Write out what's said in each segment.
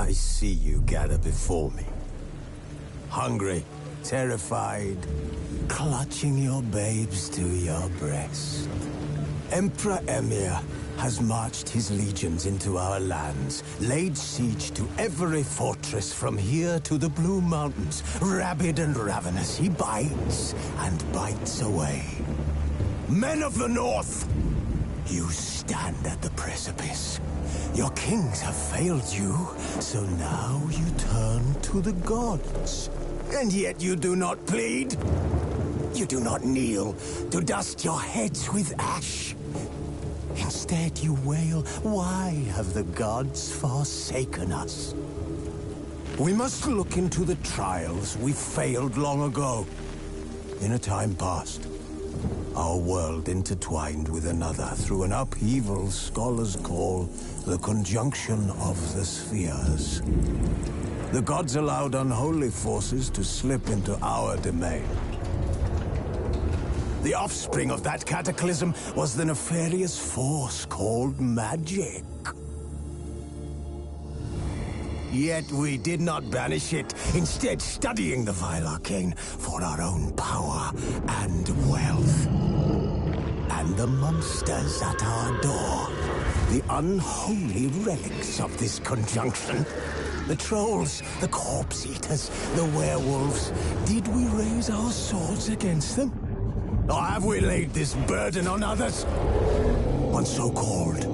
I see you gather before me. Hungry, terrified, clutching your babes to your breast. Emperor Emhyr has marched his legions into our lands, laid siege to every fortress from here to the Blue Mountains. Rabid and ravenous, he bites and bites away. Men of the North, you stand at the precipice. Your kings have failed you, so now you turn to the gods. And yet you do not plead. You do not kneel to dust your heads with ash. Instead you wail, why have the gods forsaken us? We must look into the trials we failed long ago. In a time past, our world intertwined with another through an upheaval scholars call the conjunction of the spheres. The gods allowed unholy forces to slip into our domain. The offspring of that cataclysm was the nefarious force called magic. Yet we did not banish it, instead studying the vile arcane for our own power and wealth. And the monsters at our door, the unholy relics of this conjunction. The trolls, the corpse-eaters, the werewolves. Did we raise our swords against them? Or have we laid this burden on others? On so-called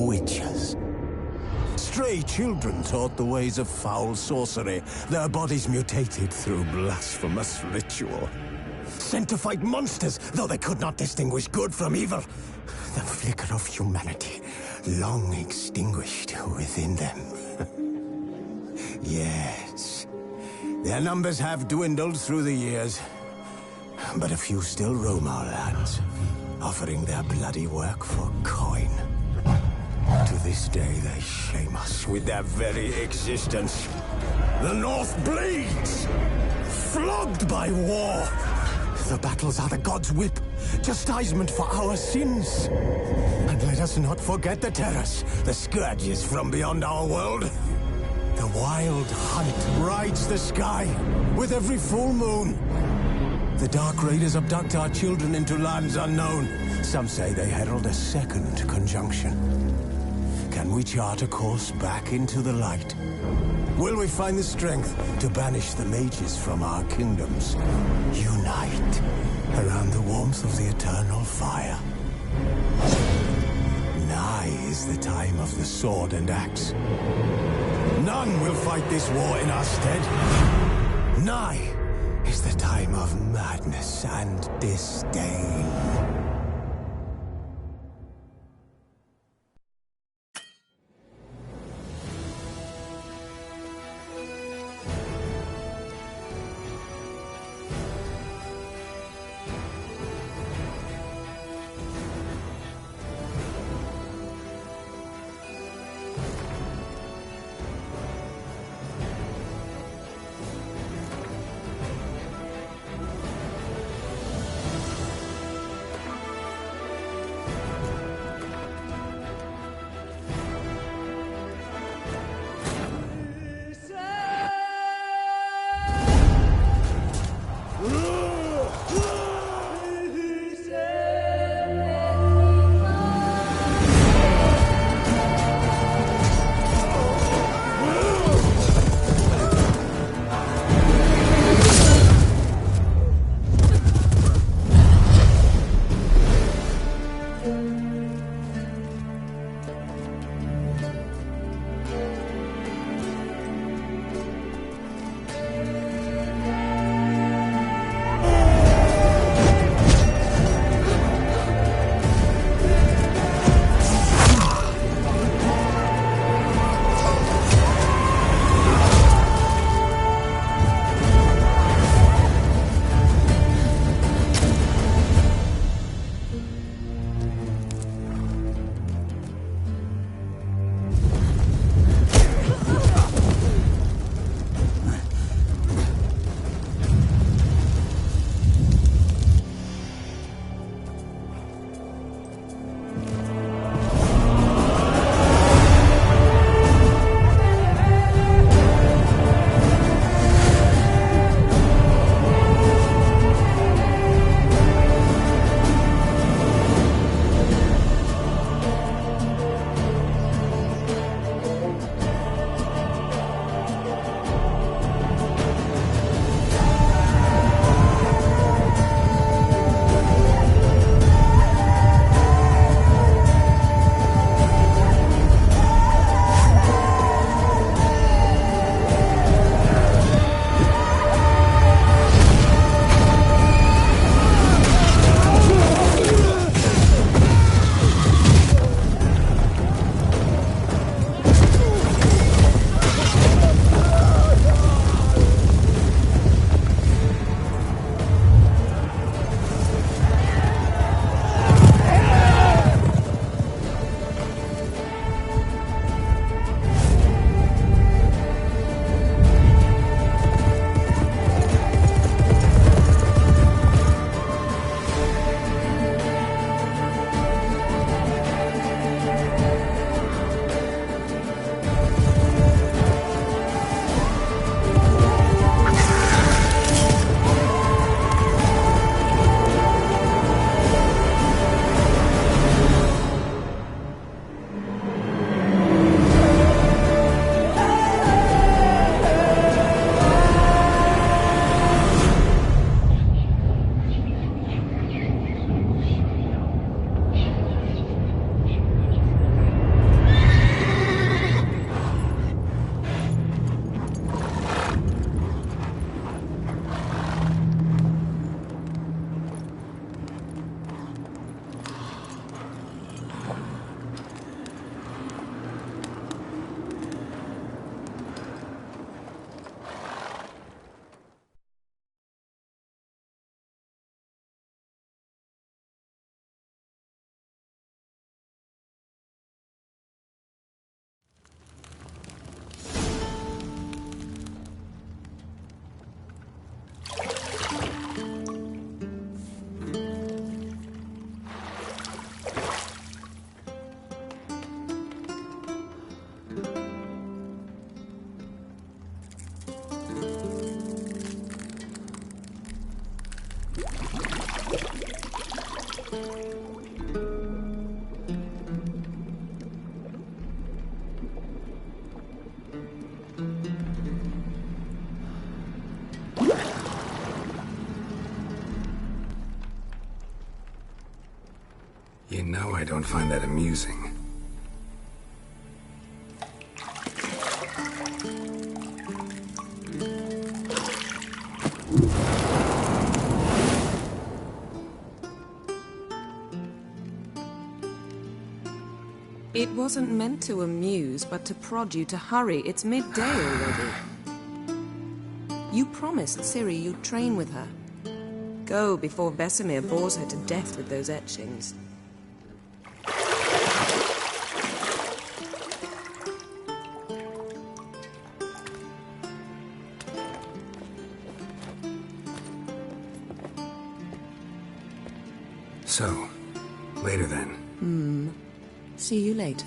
witches. Stray children taught the ways of foul sorcery, their bodies mutated through blasphemous ritual. Sent to fight monsters, though they could not distinguish good from evil. The flicker of humanity, long extinguished within them. Yes, their numbers have dwindled through the years. But a few still roam our lands, offering their bloody work for coin. To this day, they shame us with their very existence. The North bleeds, flogged by war. The battles are the gods' whip, chastisement for our sins. And let us not forget the terrors, the scourges from beyond our world. The wild hunt rides the sky with every full moon. The Dark Raiders abduct our children into lands unknown. Some say they herald a second conjunction. Can we chart a course back into the light? Will we find the strength to banish the mages from our kingdoms? Unite around the warmth of the eternal fire. Nigh is the time of the sword and axe. None will fight this war in our stead. Nigh is the time of madness and disdain. You know I don't find that amusing. It wasn't meant to amuse, but to prod you to hurry. It's midday already. You promised Ciri you'd train with her. Go before Vesemir bores her to death with those etchings. So, later then. See you later.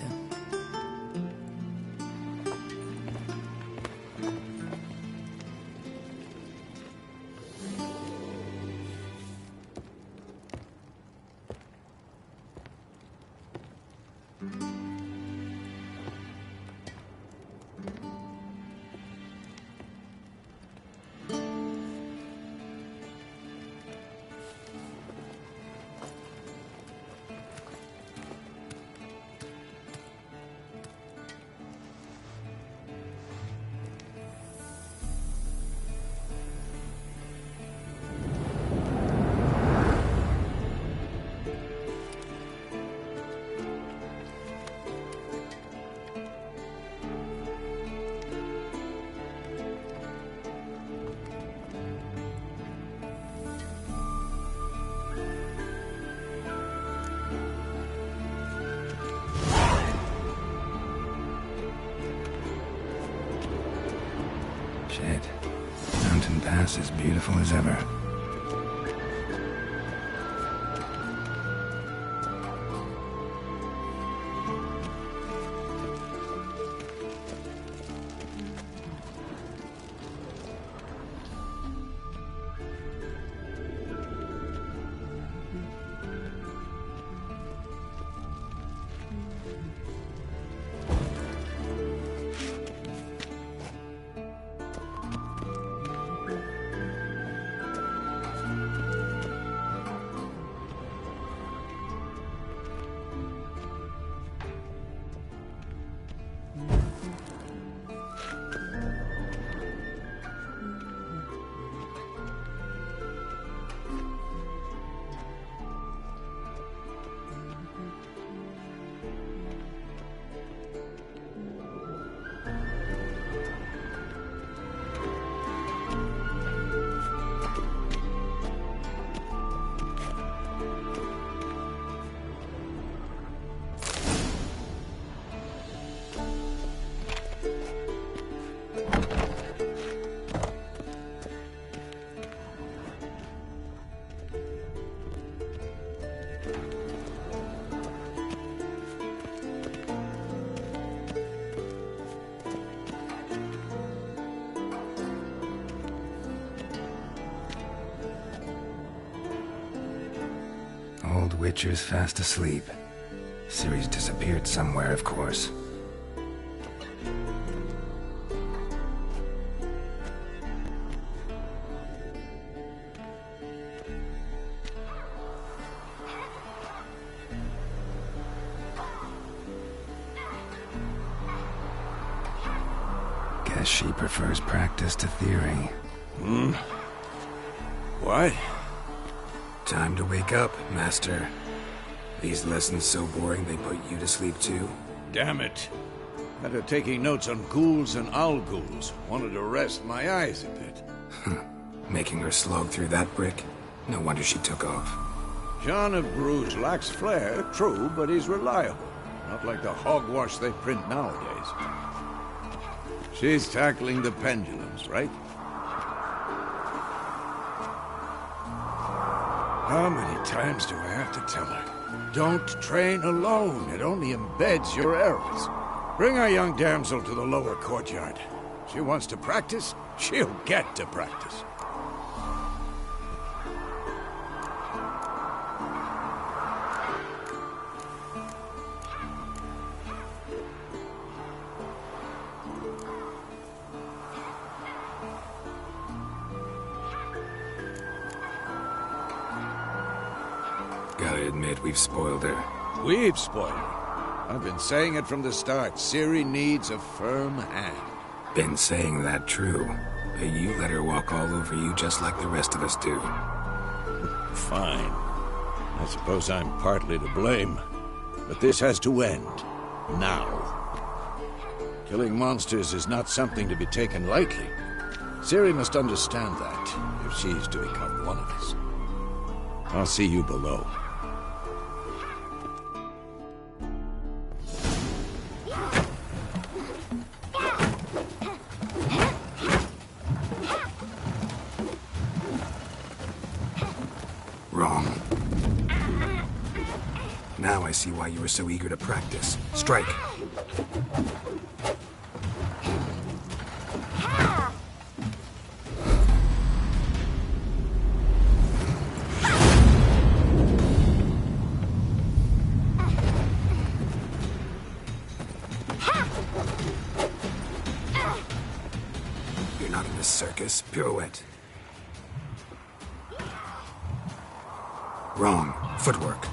Shit. Mountain Pass is beautiful as ever. Old Witcher's fast asleep. Ciri's disappeared somewhere, of course. Guess she prefers practice to theory. What? Time to wake up, Master. These lessons so boring they put you to sleep too? Damn it. After taking notes on ghouls and owl-ghouls, wanted to rest my eyes a bit. Making her slog through that brick? No wonder she took off. John of Bruges lacks flair, true, but he's reliable. Not like the hogwash they print nowadays. She's tackling the pendulums, right? How many times do I have to tell her? Don't train alone. It only embeds your errors. Bring our young damsel to the lower courtyard. She wants to practice, she'll get to practice. admit we've spoiled her. We've spoiled her. I've been saying it from the start. Ciri needs a firm hand. Been saying that true. But you let her walk all over you just like the rest of us do. Fine. I suppose I'm partly to blame. But this has to end. Now. Killing monsters is not something to be taken lightly. Ciri must understand that, if she's to become one of us. I'll see you below. Wrong. Now I see why you were so eager to practice. Strike. You're not in this circus. Pirouette. Wrong. Footwork.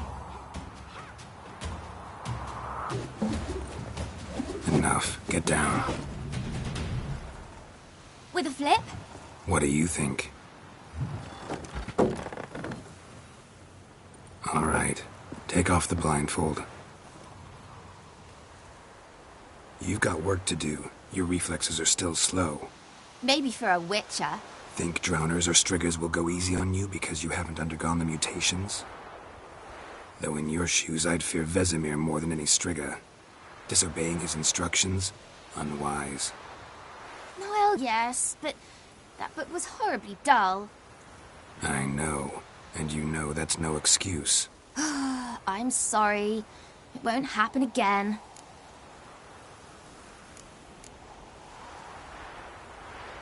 Enough. Get down. With a flip? What do you think? All right. Take off the blindfold. You've got work to do. Your reflexes are still slow. Maybe for a witcher. Think drowners or striggers will go easy on you because you haven't undergone the mutations? Though in your shoes, I'd fear Vesemir more than any strigger. Disobeying his instructions? Unwise. Well, yes, but that book was horribly dull. I know. And you know that's no excuse. I'm sorry. It won't happen again.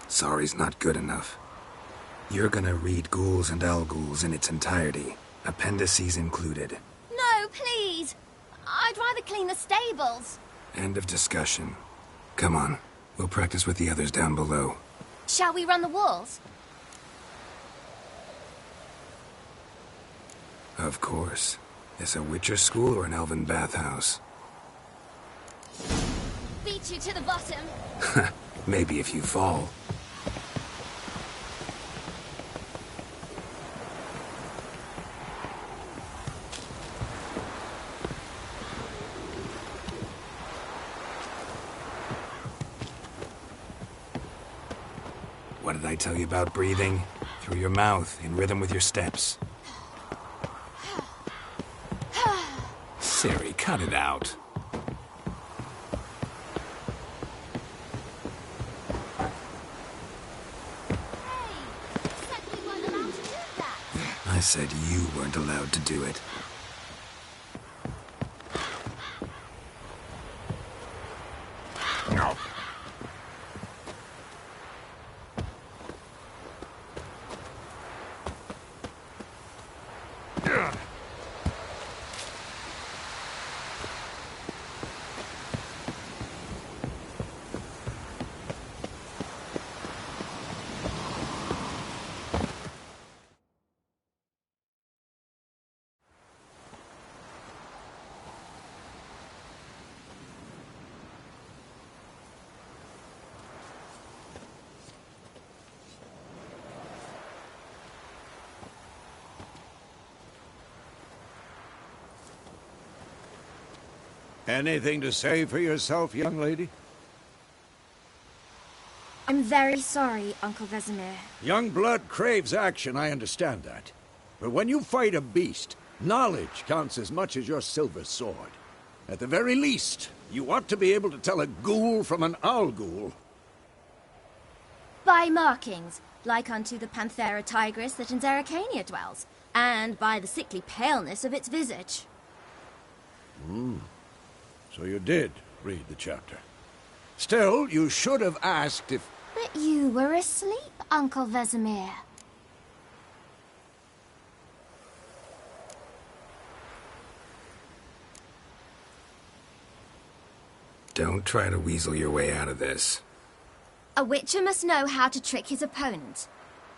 Sorry's not good enough. You're gonna read Ghouls and Al-Ghouls in its entirety, appendices included. No, please! I'd rather clean the stables. End of discussion. Come on, we'll practice with the others down below. Shall we run the walls? Of course. Is a Witcher school or an elven bathhouse? Beat you to the bottom. Maybe if you fall. What did I tell you about breathing? Through your mouth, in rhythm with your steps. Ciri, cut it out. I said you weren't allowed to do it. No. Anything to say for yourself, young lady? I'm very sorry, Uncle Vesemir. Young blood craves action, I understand that. But when you fight a beast, knowledge counts as much as your silver sword. At the very least, you ought to be able to tell a ghoul from an Al-Ghul. By markings, like unto the Panthera tigris that in Zerrikania dwells, and by the sickly paleness of its visage. So you did read the chapter. Still, you should have asked if... But you were asleep, Uncle Vesemir. Don't try to weasel your way out of this. A witcher must know how to trick his opponent.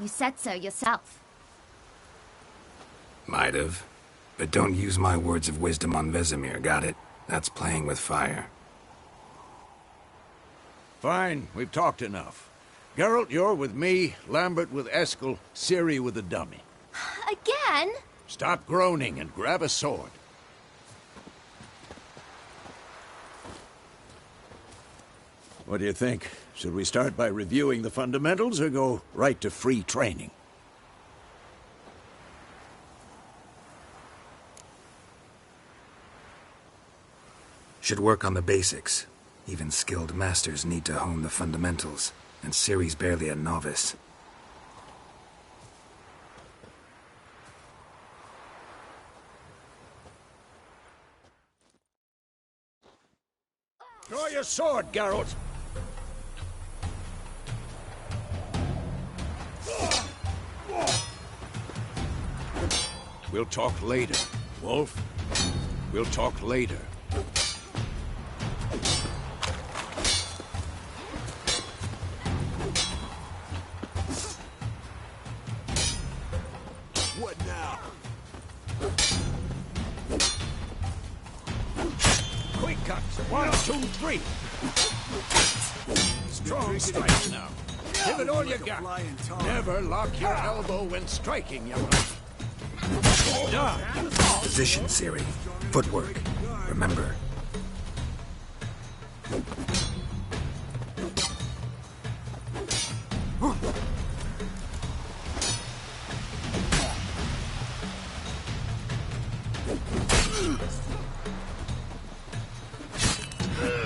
You said so yourself. Might have. But don't use my words of wisdom on Vesemir, got it? That's playing with fire. Fine, we've talked enough. Geralt, you're with me, Lambert with Eskel, Ciri with the dummy. Again? Stop groaning and grab a sword. What do you think? Should we start by reviewing the fundamentals or go right to free training? Should work on the basics. Even skilled masters need to hone the fundamentals, and Ciri's barely a novice. Draw your sword, Geralt! We'll talk later, Wolf. We'll talk later. What now? Quick cuts. 1, 2, 3. Strong strikes now. Give it all you got. Never lock your elbow when striking, young man. Done. Position, Ciri. Footwork. Remember.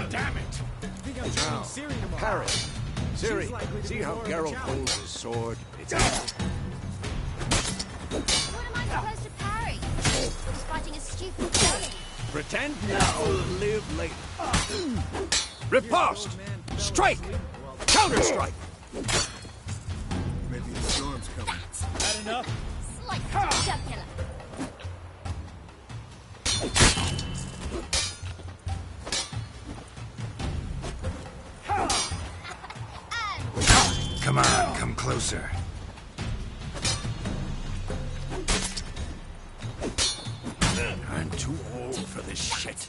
Damn it! Now, parry. Ciri, see how Geralt holds his sword? It's What am I supposed to parry? Just fighting a stupid dummy. pretend now, live later. Riposte! Strike! Counter-strike! Maybe the storm's coming. Slice to the jugular. Come on, come closer. I'm too old for this shit.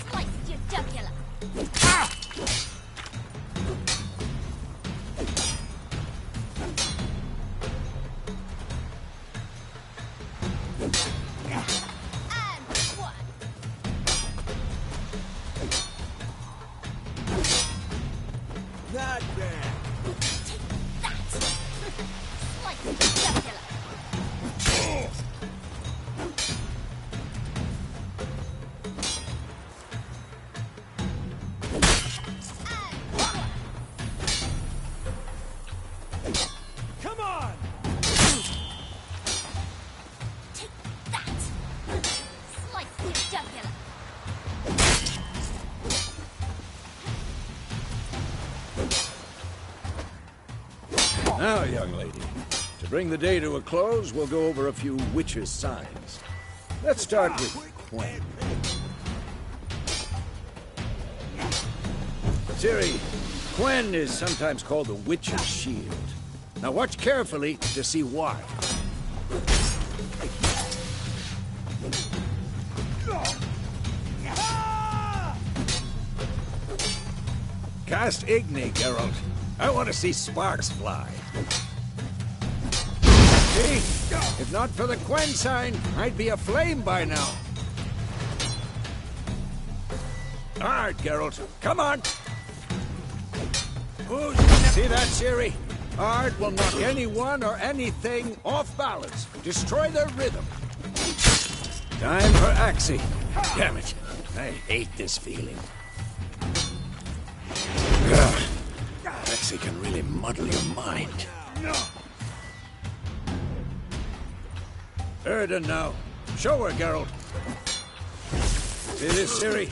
Slice your jugular. And one. Not bad. That. Slice your jugular. Come on! Take that. Slice your jugular. Now, young lady, to bring the day to a close, we'll go over a few witches' signs. Let's start with Quen. Ciri, Quen is sometimes called the Witch's Shield. Now watch carefully to see why. Cast Igni, Geralt. I want to see sparks fly. See? If not for the Quen sign, I'd be aflame by now. All right, Geralt. Come on. See that, Ciri? Art will knock anyone or anything off balance. Destroy their rhythm. Time for Axii. Damn it. I hate this feeling. Ugh. Axii can really muddle your mind. Erden now. Show her, Geralt. See this, Ciri?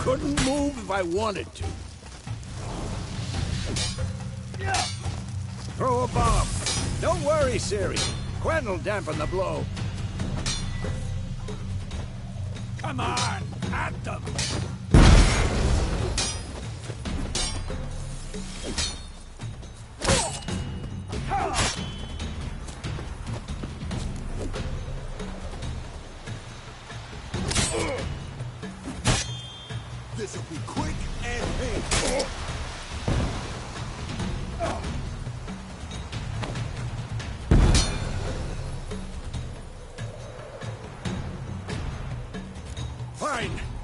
Couldn't move if I wanted to. Throw a bomb. Don't worry, Ciri. Quen will dampen the blow. Come on, at them.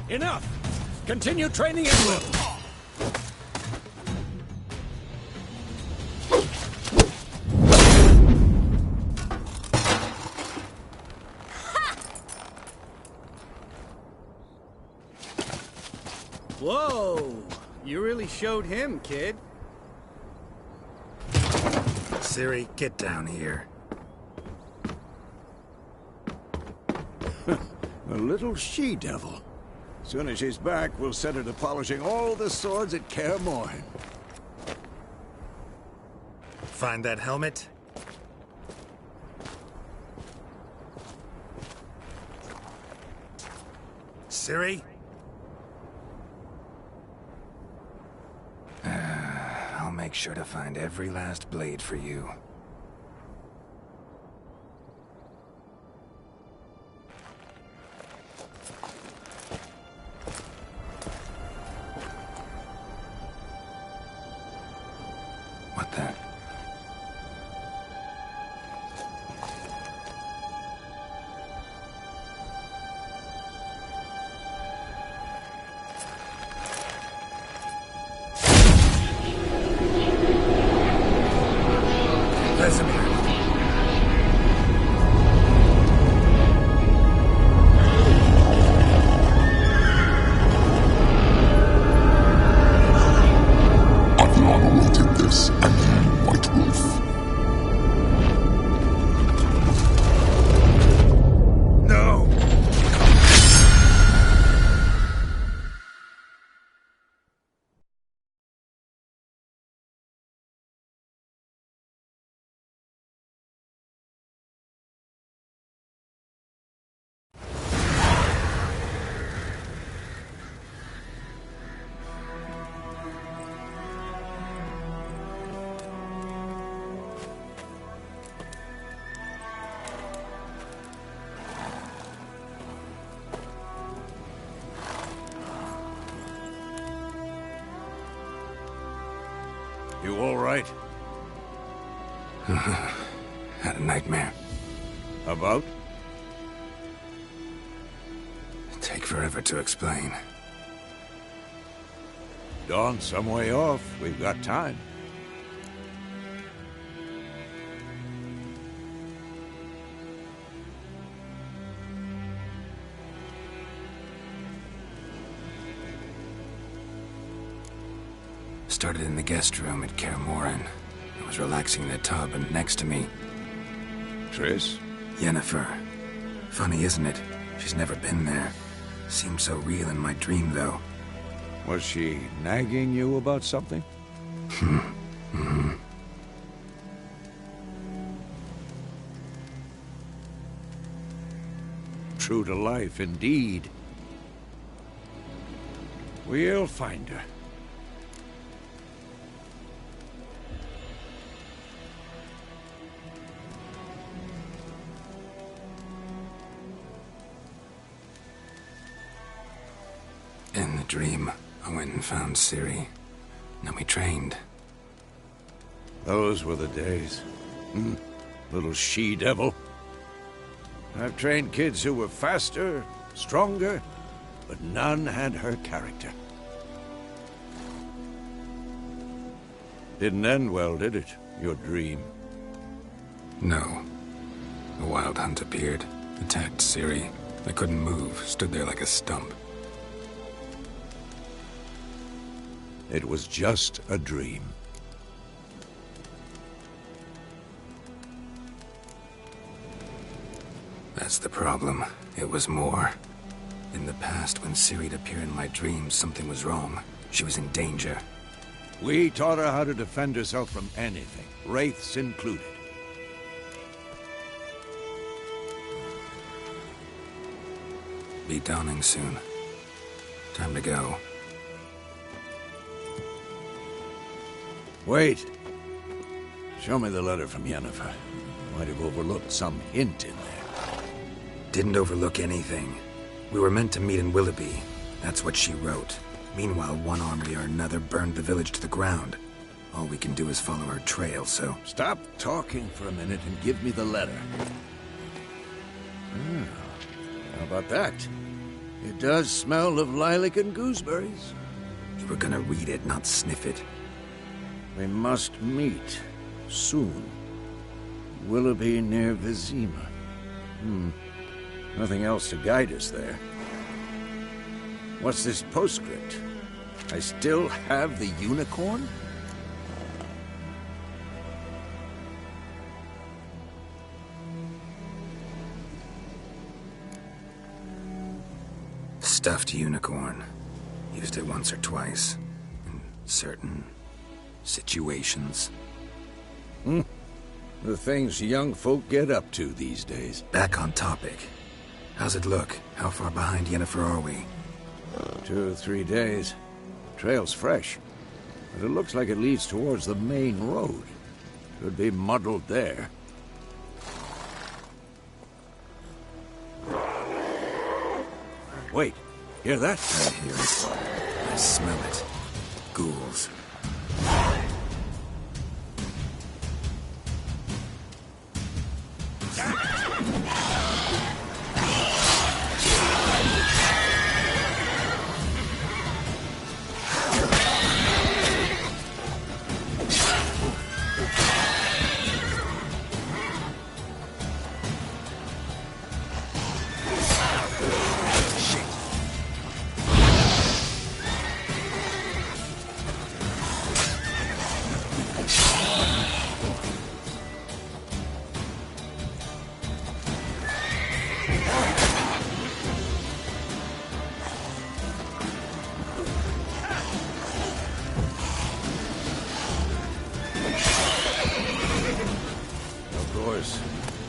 Enough! Continue training at will! Whoa! You really showed him, kid. Ciri, get down here. A little she-devil. Soon as she's back, we'll set her to polishing all the swords at Kaer Morhen. Find that helmet? Ciri? I'll make sure to find every last blade for you. What the? Vesemir. Aviana awaited this, and you, White Wolf. No! You all right? Had a nightmare. About? Take forever to explain. Dawn's some way off. We've got time. Started in the guest room at Kaer Morhen. I was relaxing in the tub, and next to me, Triss? Yennefer. Funny, isn't it? She's never been there. Seemed so real in my dream, though. Was she nagging you about something? True to life, indeed. We'll find her. In the dream, I went and found Ciri. Then we trained. Those were the days. Little she-devil. I've trained kids who were faster, stronger, but none had her character. Didn't end well, did it? Your dream? No. A wild hunt appeared, attacked Ciri. I couldn't move, stood there like a stump. It was just a dream. That's the problem. It was more. In the past, when Ciri'd appear in my dreams, something was wrong. She was in danger. We taught her how to defend herself from anything, wraiths included. Be dawning soon. Time to go. Wait. Show me the letter from Yennefer. Might have overlooked some hint in there. Didn't overlook anything. We were meant to meet in Willoughby. That's what she wrote. Meanwhile, one army or another burned the village to the ground. All we can do is follow her trail, so... Stop talking for a minute and give me the letter. How about that? It does smell of lilac and gooseberries. You were gonna read it, not sniff it. We must meet soon. Willoughby near Vizima. Nothing else to guide us there. What's this postscript? I still have the unicorn? Stuffed unicorn. Used it once or twice. In certain situations. The things young folk get up to these days. Back on topic. How's it look? How far behind Yennefer are we? 2 or 3 days. Trail's fresh. But it looks like it leads towards the main road. Could be muddled there. Wait, hear that? I hear it. I smell it. Ghouls.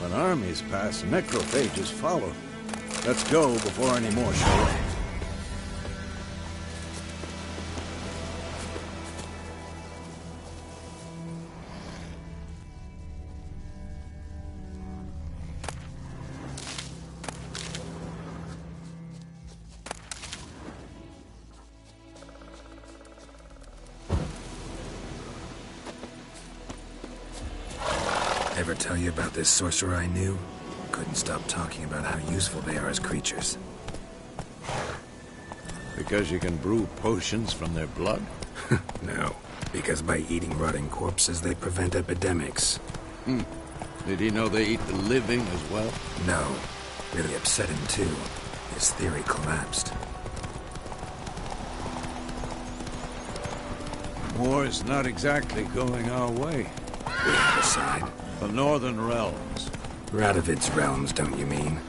When armies pass, necrophages follow. Let's go before any more show up. Ever tell you about this sorcerer I knew? Couldn't stop talking about how useful they are as creatures. Because you can brew potions from their blood? No, because by eating rotting corpses, they prevent epidemics. Did he know they eat the living as well? No. Really upset him, too. His theory collapsed. War's not exactly going our way. We have a side. The Northern Realms. Radovid's realms, don't you mean?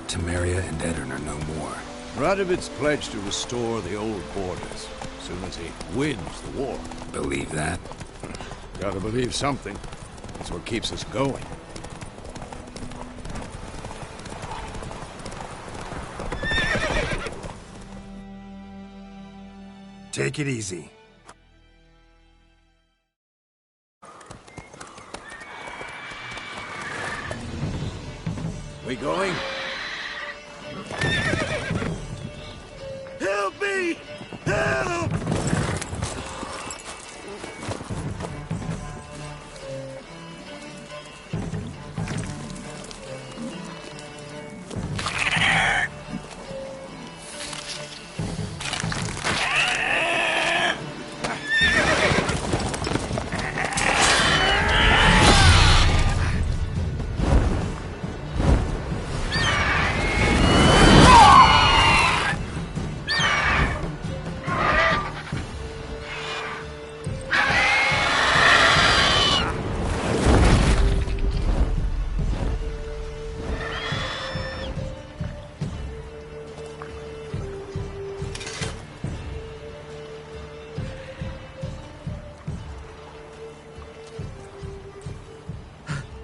Temeria and Edirn are no more. Radovid's pledged to restore the old borders, as soon as he wins the war. Believe that? Gotta believe something. That's what keeps us going. Take it easy. We going? Help me! Help!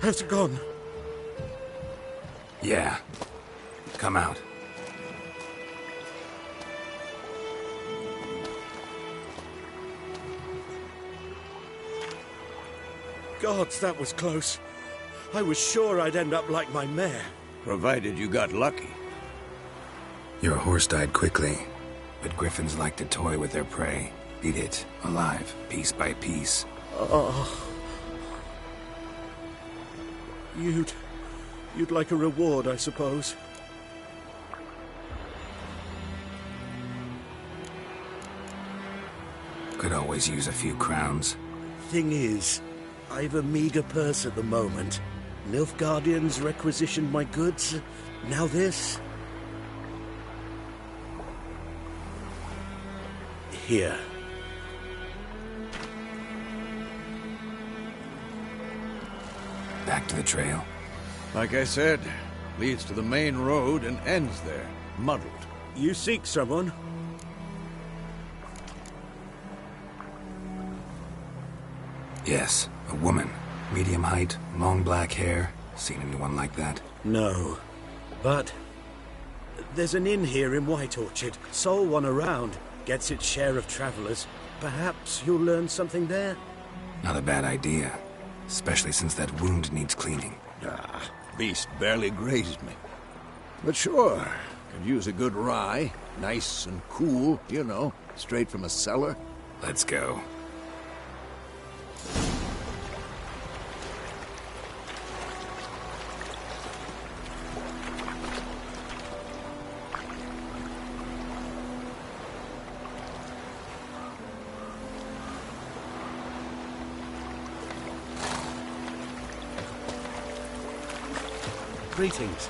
Has it gone? Yeah. Come out. Gods, that was close. I was sure I'd end up like my mare. Provided you got lucky. Your horse died quickly, but griffins like to toy with their prey. Eat it, alive, piece by piece. Oh. You'd like a reward, I suppose. Could always use a few crowns. Thing is, I've a meager purse at the moment. Nilfgaardians requisitioned my goods. Now this. Here. Back to the trail. Like I said, leads to the main road and ends there, muddled. You seek someone? Yes, a woman. Medium height, long black hair. Seen anyone like that? No. But there's an inn here in White Orchard. Sole one around. Gets its share of travelers. Perhaps you'll learn something there? Not a bad idea. Especially since that wound needs cleaning. Ah, beast barely grazed me. But sure, could use a good rye. Nice and cool, you know, straight from a cellar. Let's go. Greetings.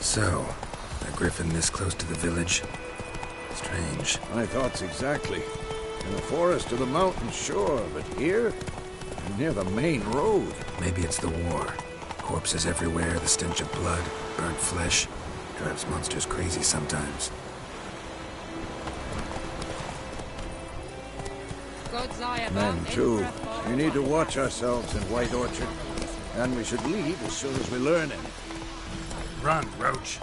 So, a griffin this close to the village? Strange. My thoughts exactly. In the forest or the mountain, sure, but here? Near the main road. Maybe it's the war. Corpses everywhere, the stench of blood, burnt flesh. Drives monsters crazy sometimes. Men, too. We need to watch ourselves in White Orchard. And we should leave as soon as we learn anything. Run, Roach.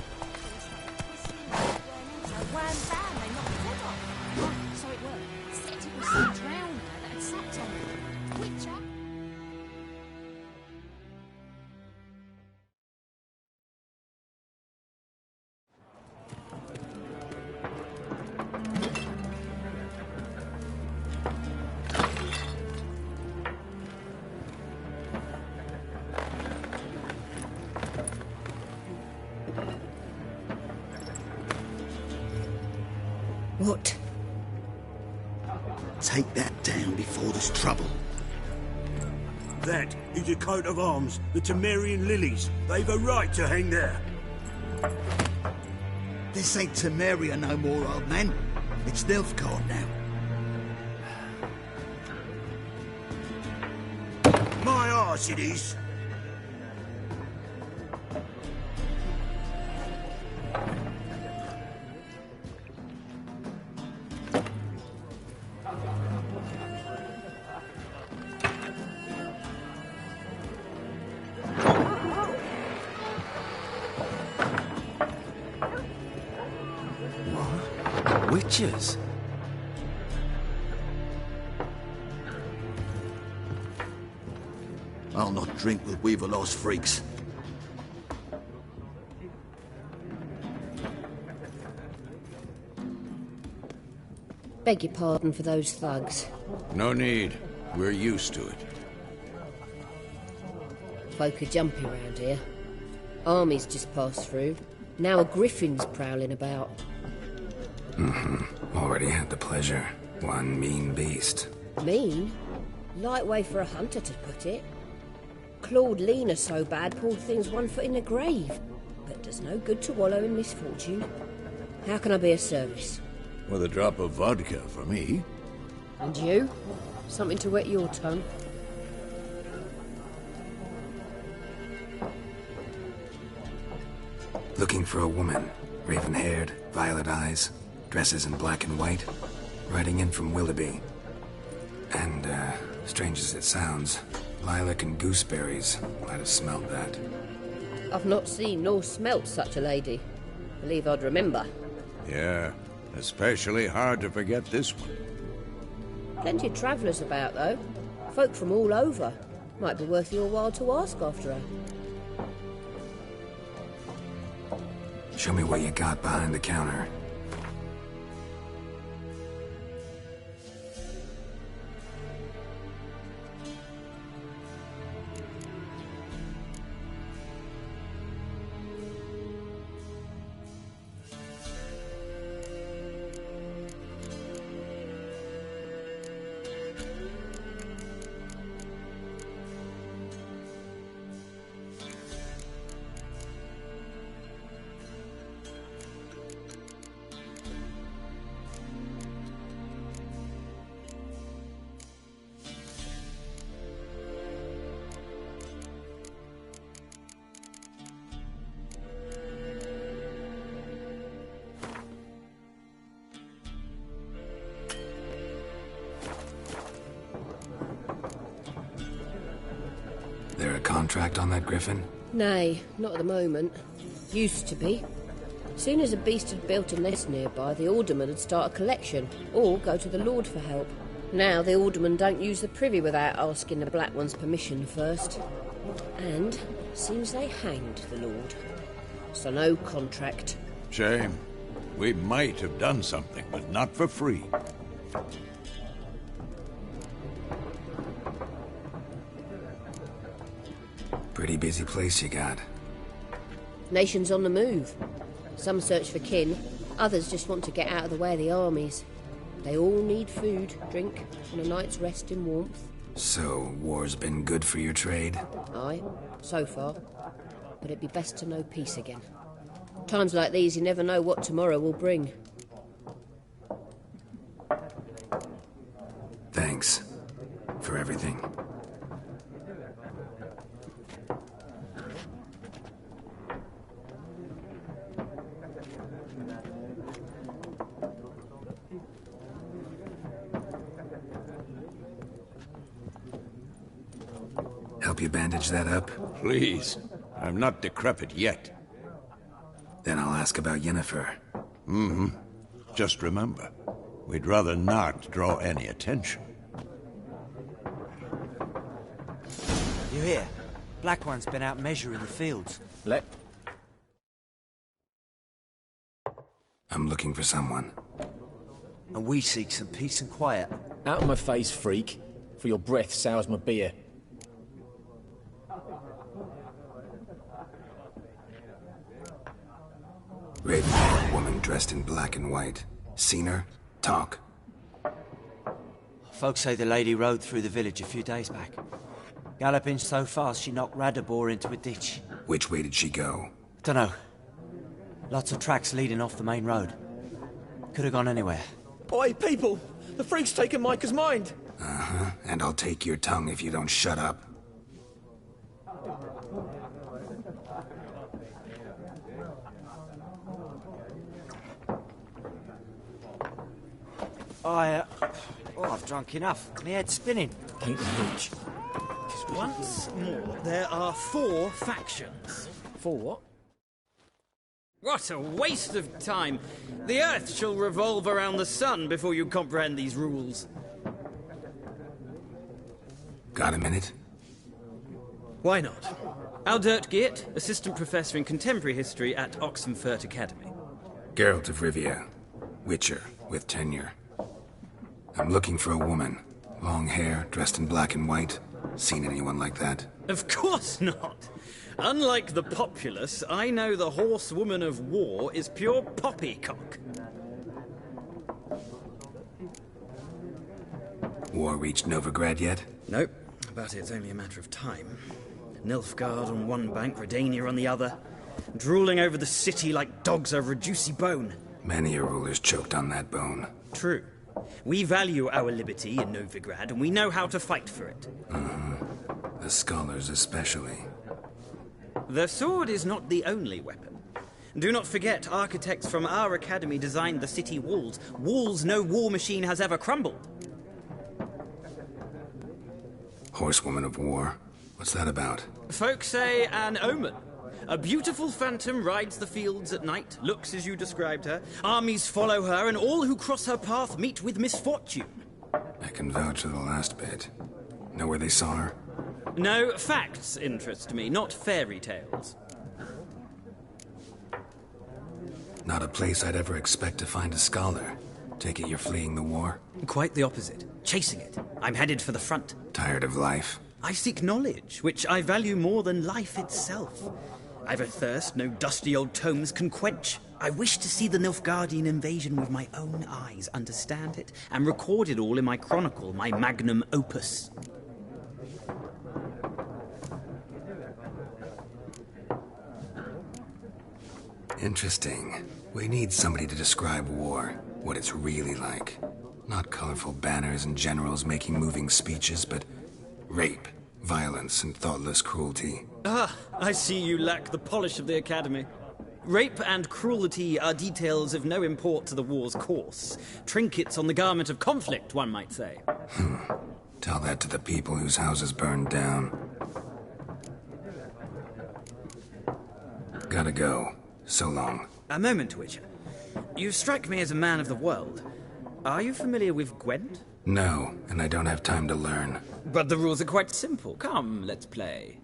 What? Take that down before there's trouble. That is a coat of arms, the Temerian lilies. They've a right to hang there. This ain't Temeria no more, old man. It's Nilfgaard now. My arse it is. Witches? I'll not drink with Weaverlaw's freaks. Beg your pardon for those thugs. No need. We're used to it. Folk are jumpy round here. Armies just passed through. Now a griffin's prowling about. Already had the pleasure. One mean beast. Mean? Light way for a hunter to put it. Clawed Lena so bad, poor thing's 1 foot in the grave. But does no good to wallow in misfortune. How can I be of service? With a drop of vodka for me. And you? Something to wet your tongue? Looking for a woman. Raven-haired, violet eyes, dresses in black and white. Riding in from Willoughby. And, strange as it sounds, lilac and gooseberries. Might have smelled that. I've not seen nor smelt such a lady. Believe I'd remember. Yeah, especially hard to forget this one. Plenty of travellers about, though. Folk from all over. Might be worth your while to ask after her. Show me what you got behind the counter. contract on that griffin? Nay, not at the moment. Used to be. Soon as a beast had built a nest nearby, the alderman would start a collection, or go to the Lord for help. Now the alderman don't use the privy without asking the Black One's permission first. And seems they hanged the Lord. So no contract. Shame. We might have done something, but not for free. Pretty busy place you got. Nations on the move. Some search for kin, others just want to get out of the way of the armies. They all need food, drink, and a night's rest in warmth. So, war's been good for your trade? Aye, so far. But it'd be best to know peace again. Times like these, you never know what tomorrow will bring. Thanks for everything. Help you bandage that up? Please. I'm not decrepit yet. Then I'll ask about Yennefer. Mm-hmm. Just remember, we'd rather not draw any attention. You hear? Black One's been out measuring the fields. I'm looking for someone. And we seek some peace and quiet. Out of my face, freak. For your breath sours my beer. Raven, woman dressed in black and white. Seen her? Talk. Folks say the lady rode through the village a few days back. Galloping so fast she knocked Radabor into a ditch. Which way did she go? Dunno. Lots of tracks leading off the main road. Could have gone anywhere. Oi, people! The freak's taken Micah's mind! Uh-huh. And I'll take your tongue if you don't shut up. I've drunk enough. My head's spinning. Ain't the hooch. Once more, there are 4 factions. 4 what? What a waste of time! The Earth shall revolve around the sun before you comprehend these rules. Got a minute? Why not? Aldert Geert, Assistant Professor in Contemporary History at Oxenfurt Academy. Geralt of Rivia. Witcher, with tenure. I'm looking for a woman. Long hair, dressed in black and white. Seen anyone like that? Of course not! Unlike the populace, I know the horsewoman of war is pure poppycock. War reached Novigrad yet? Nope, but it's only a matter of time. Nilfgaard on one bank, Redania on the other. Drooling over the city like dogs over a juicy bone. Many a ruler's choked on that bone. True. We value our liberty in Novigrad, and we know how to fight for it. The scholars especially. The sword is not the only weapon. Do not forget, architects from our academy designed the city walls. Walls no war machine has ever crumbled. Horsewoman of war. What's that about? Folk say an omen. A beautiful phantom rides the fields at night, looks as you described her. Armies follow her, and all who cross her path meet with misfortune. I can vouch for the last bit. Know where they saw her? No, facts interest me, not fairy tales. Not a place I'd ever expect to find a scholar. Take it you're fleeing the war? Quite the opposite. Chasing it. I'm headed for the front. Tired of life? I seek knowledge, which I value more than life itself. I've a thirst no dusty old tomes can quench. I wish to see the Nilfgaardian invasion with my own eyes, understand it, and record it all in my chronicle, my magnum opus. Interesting. We need somebody to describe war, what it's really like. Not colorful banners and generals making moving speeches, but rape, violence, and thoughtless cruelty. Ah, I see you lack the polish of the Academy. Rape and cruelty are details of no import to the war's course. Trinkets on the garment of conflict, one might say. Tell that to the people whose houses burned down. Gotta go. So long. A moment, Witcher. You strike me as a man of the world. Are you familiar with Gwent? No, and I don't have time to learn. But the rules are quite simple. Come, let's play.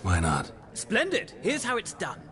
Why not? Splendid! Here's how it's done.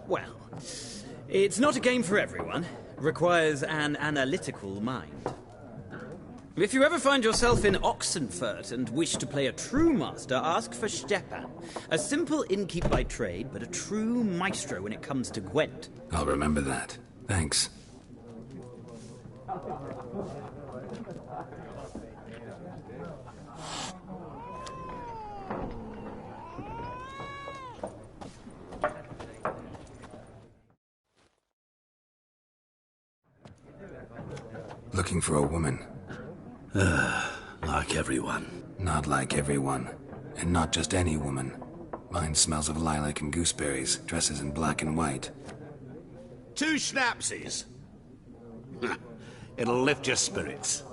Well, it's not a game for everyone. Requires an analytical mind. If you ever find yourself in Oxenfurt and wish to play a true master, ask for Stepan. A simple innkeep by trade, but a true maestro when it comes to Gwent. I'll remember that. Thanks. Looking for a woman. Like everyone. Not like everyone. And not just any woman. Mine smells of lilac and gooseberries, dresses in black and white. 2 schnapsies. It'll lift your spirits.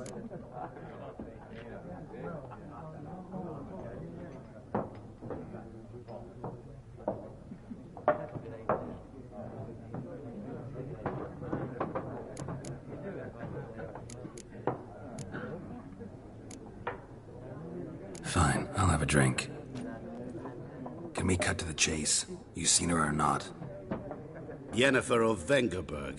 Fine, I'll have a drink. Can we cut to the chase? You seen her or not? Yennefer of Vengerberg.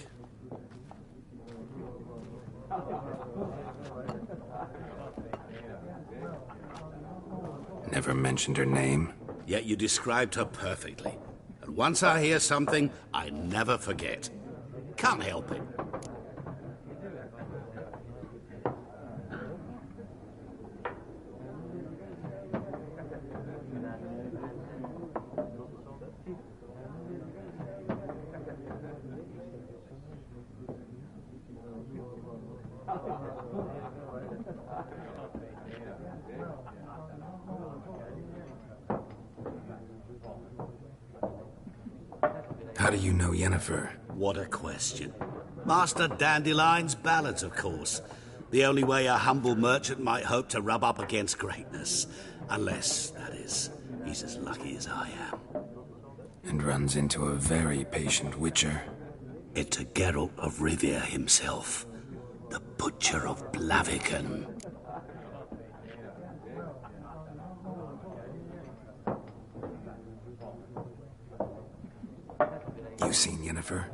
Never mentioned her name. Yet you described her perfectly. And once I hear something, I never forget. Can't help it. How do you know Yennefer? What a question. Master Dandelion's ballads, of course. The only way a humble merchant might hope to rub up against greatness. Unless, that is, he's as lucky as I am. And runs into a very patient witcher. Into Geralt of Rivia himself. The Butcher of Blaviken. You seen Yennefer?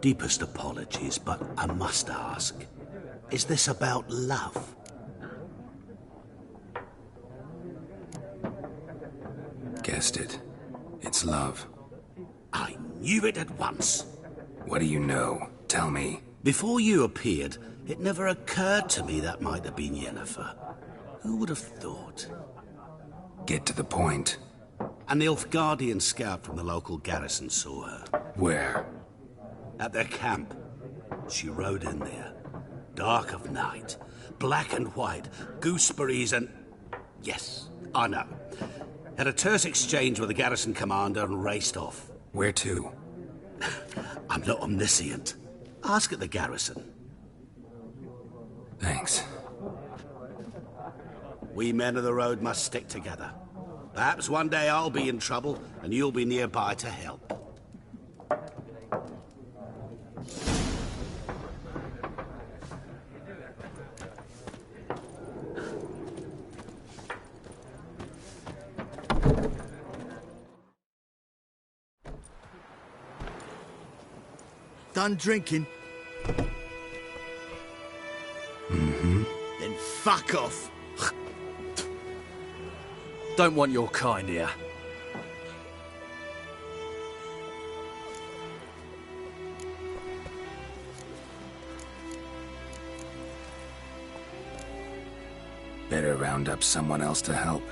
Deepest apologies, but I must ask. Is this about love? Guessed it. It's love. I knew it at once. What do you know? Tell me. Before you appeared, it never occurred to me that might have been Yennefer. Who would have thought? Get to the point. An Nilfgaardian scout from the local garrison saw her. Where? At their camp. She rode in there. Dark of night. Black and white. Gooseberries and... Yes, I know. Had a terse exchange with the garrison commander and raced off. Where to? I'm not omniscient. Ask at the garrison. Thanks. We men of the road must stick together. Perhaps one day I'll be in trouble and you'll be nearby to help. Done drinking? Mm-hmm. Then fuck off. Don't want your kind here. Better round up someone else to help.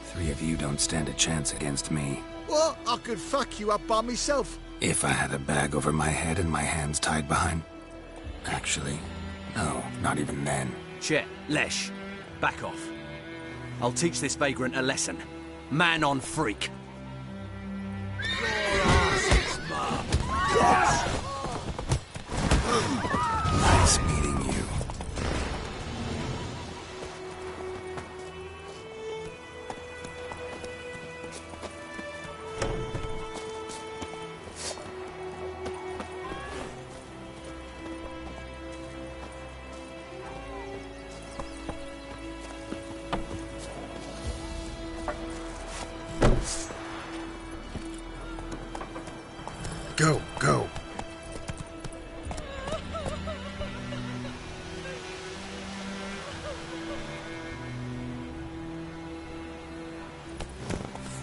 3 of you don't stand a chance against me. What? I could fuck you up by myself. If I had a bag over my head and my hands tied behind... Actually, no, not even then. Chet, Lesh, back off. I'll teach this vagrant a lesson. Man on freak. Nice meeting you. Go, go.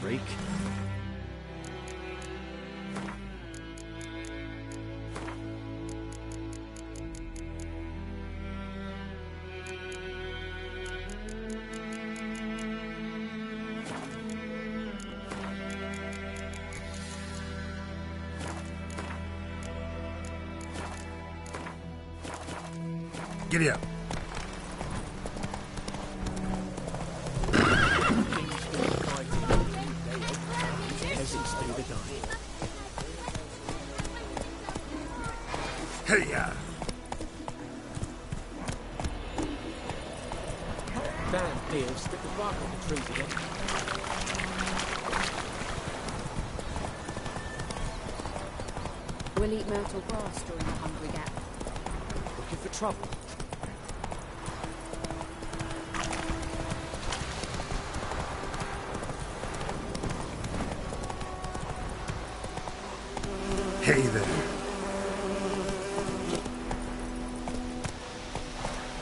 Freak. Giddy up. Hey-ya! Damn deer, stick the bark on the trees again. We'll eat myrtle grass during the Hungry Gap. Looking for trouble? Hey there.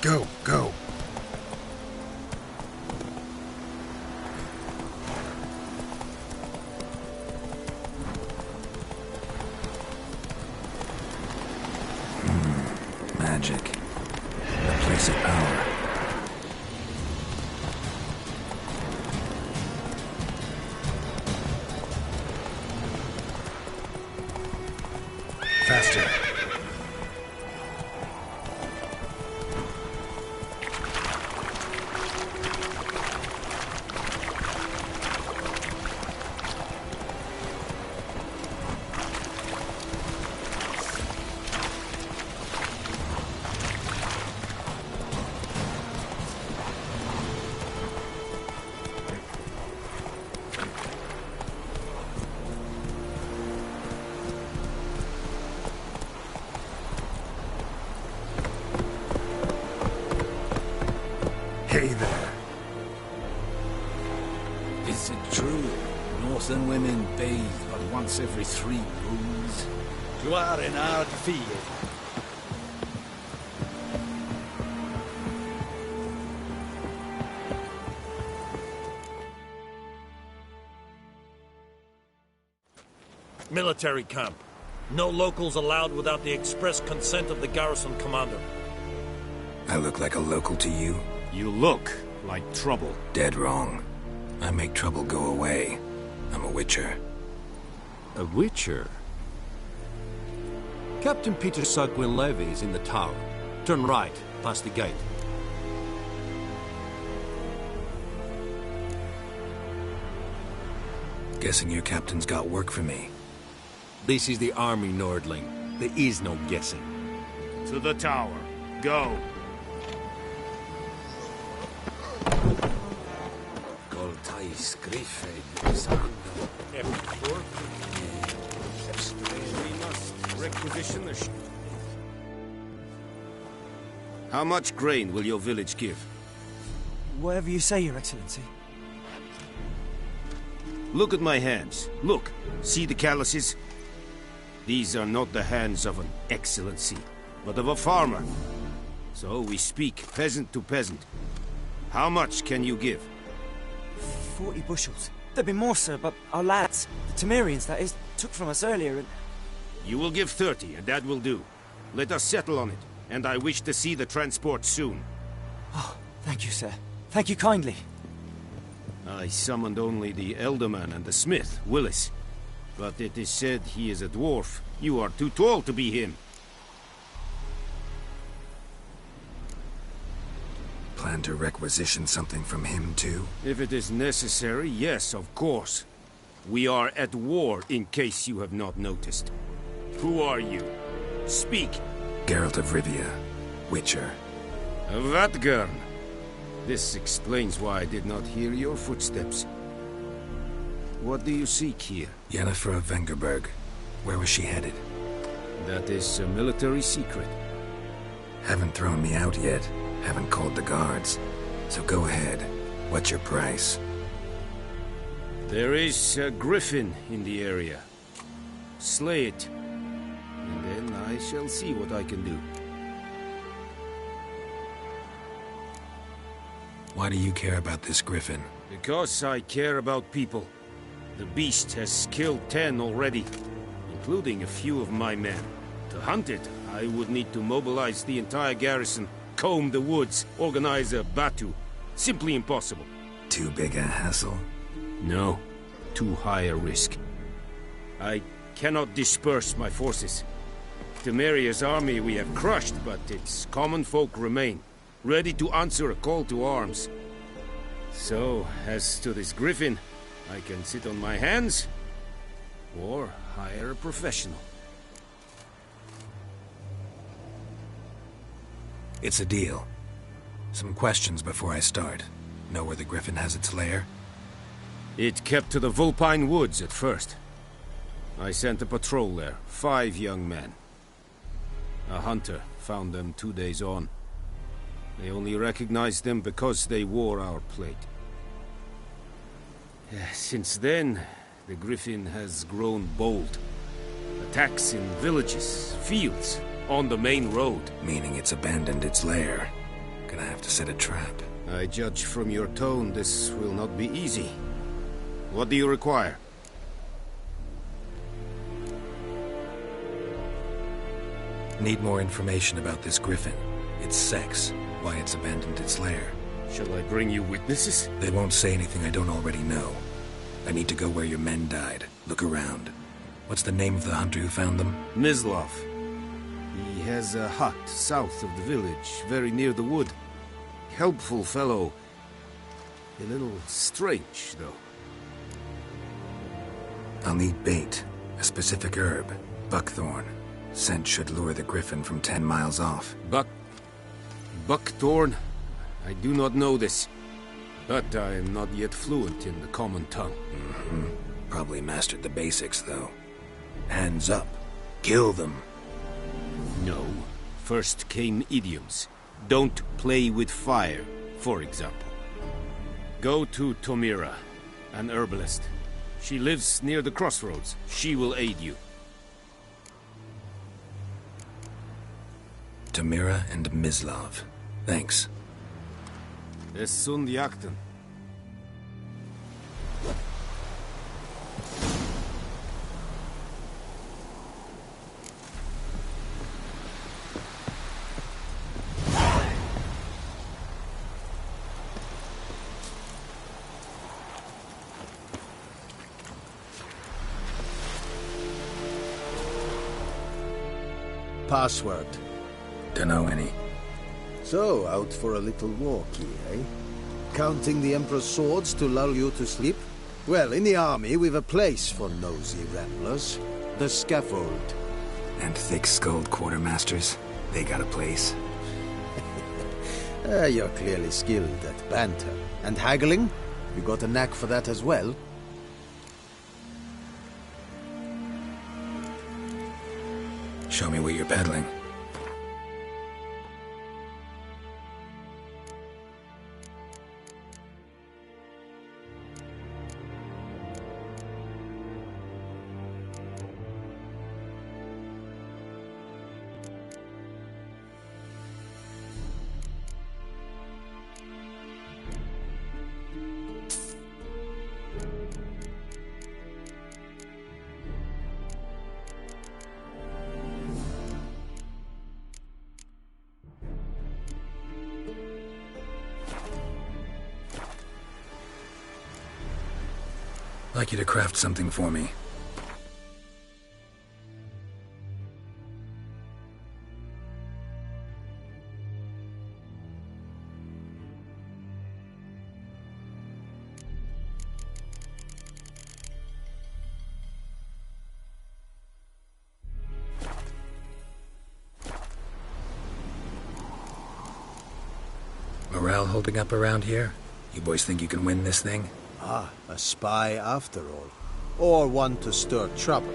Go, go. Magic. A place of power. Faster. Hey there. Is it true? Northern women bathe but once every 3 moons? You are an hard field. Military camp. No locals allowed without the express consent of the garrison commander. I look like a local to you? You look like trouble. Dead wrong. I make trouble go away. I'm a witcher. A witcher? Captain Peter Sugwin Levy is in the tower. Turn right, past the gate. Guessing your captain's got work for me. This is the army, Nordling. There is no guessing. To the tower. Go. Goltais Griffin. We must requisition the How much grain will your village give? Whatever you say, Your Excellency. Look at my hands. Look. See the calluses? These are not the hands of an excellency, but of a farmer. So we speak peasant to peasant. How much can you give? 40 bushels. There'd be more, sir, but our lads, the Temerians, that is, took from us earlier and... You will give 30, and that will do. Let us settle on it, and I wish to see the transport soon. Oh, thank you, sir. Thank you kindly. I summoned only the Elderman and the smith, Willis. But it is said he is a dwarf. You are too tall to be him. Plan to requisition something from him, too? If it is necessary, yes, of course. We are at war, in case you have not noticed. Who are you? Speak. Geralt of Rivia, Witcher. Vatt'ghern. This explains why I did not hear your footsteps. What do you seek here? Yennefer of Vengerberg. Where was she headed? That is a military secret. Haven't thrown me out yet. Haven't called the guards. So go ahead. What's your price? There is a griffin in the area. Slay it, I shall see what I can do. Why do you care about this griffin? Because I care about people. The beast has killed 10 already, including a few of my men. To hunt it, I would need to mobilize the entire garrison, comb the woods, organize a batu. Simply impossible. Too big a hassle? No, too high a risk. I cannot disperse my forces. Temeria's army we have crushed, but its common folk remain, ready to answer a call to arms. So, as to this griffin, I can sit on my hands, or hire a professional. It's a deal. Some questions before I start. Know where the griffin has its lair? It kept to the Vulpine Woods at first. I sent a patrol there, 5 young men. A hunter found them 2 days on. They only recognized them because they wore our plate. Since then, the griffin has grown bold. Attacks in villages, fields, on the main road. Meaning it's abandoned its lair. Gonna have to set a trap. I judge from your tone this will not be easy. What do you require? Need more information about this griffin. Its sex, why it's abandoned its lair. Shall I bring you witnesses? They won't say anything I don't already know. I need to go where your men died. Look around. What's the name of the hunter who found them? Mislav. He has a hut south of the village, very near the wood. Helpful fellow. A little strange, though. I'll need bait. A specific herb. Buckthorn. Scent should lure the griffin from 10 miles off. Buckthorn? I do not know this. But I am not yet fluent in the common tongue. Probably mastered the basics, though. Hands up. Kill them. No. First came idioms. Don't play with fire, for example. Go to Tomira, an herbalist. She lives near the crossroads. She will aid you. Tomira and Mislav. Thanks. Es sunt jakten. Password. Dunno any. So, out for a little walkie, eh? Counting the Emperor's swords to lull you to sleep? Well, in the army, we've a place for nosy ramblers. The scaffold. And thick-skulled quartermasters. They got a place. You're clearly skilled at banter. And haggling? You got a knack for that as well? Show me what you're peddling. I'd like you to craft something for me. Morale holding up around here? You boys think you can win this thing? Ah, a spy after all. Or one to stir trouble.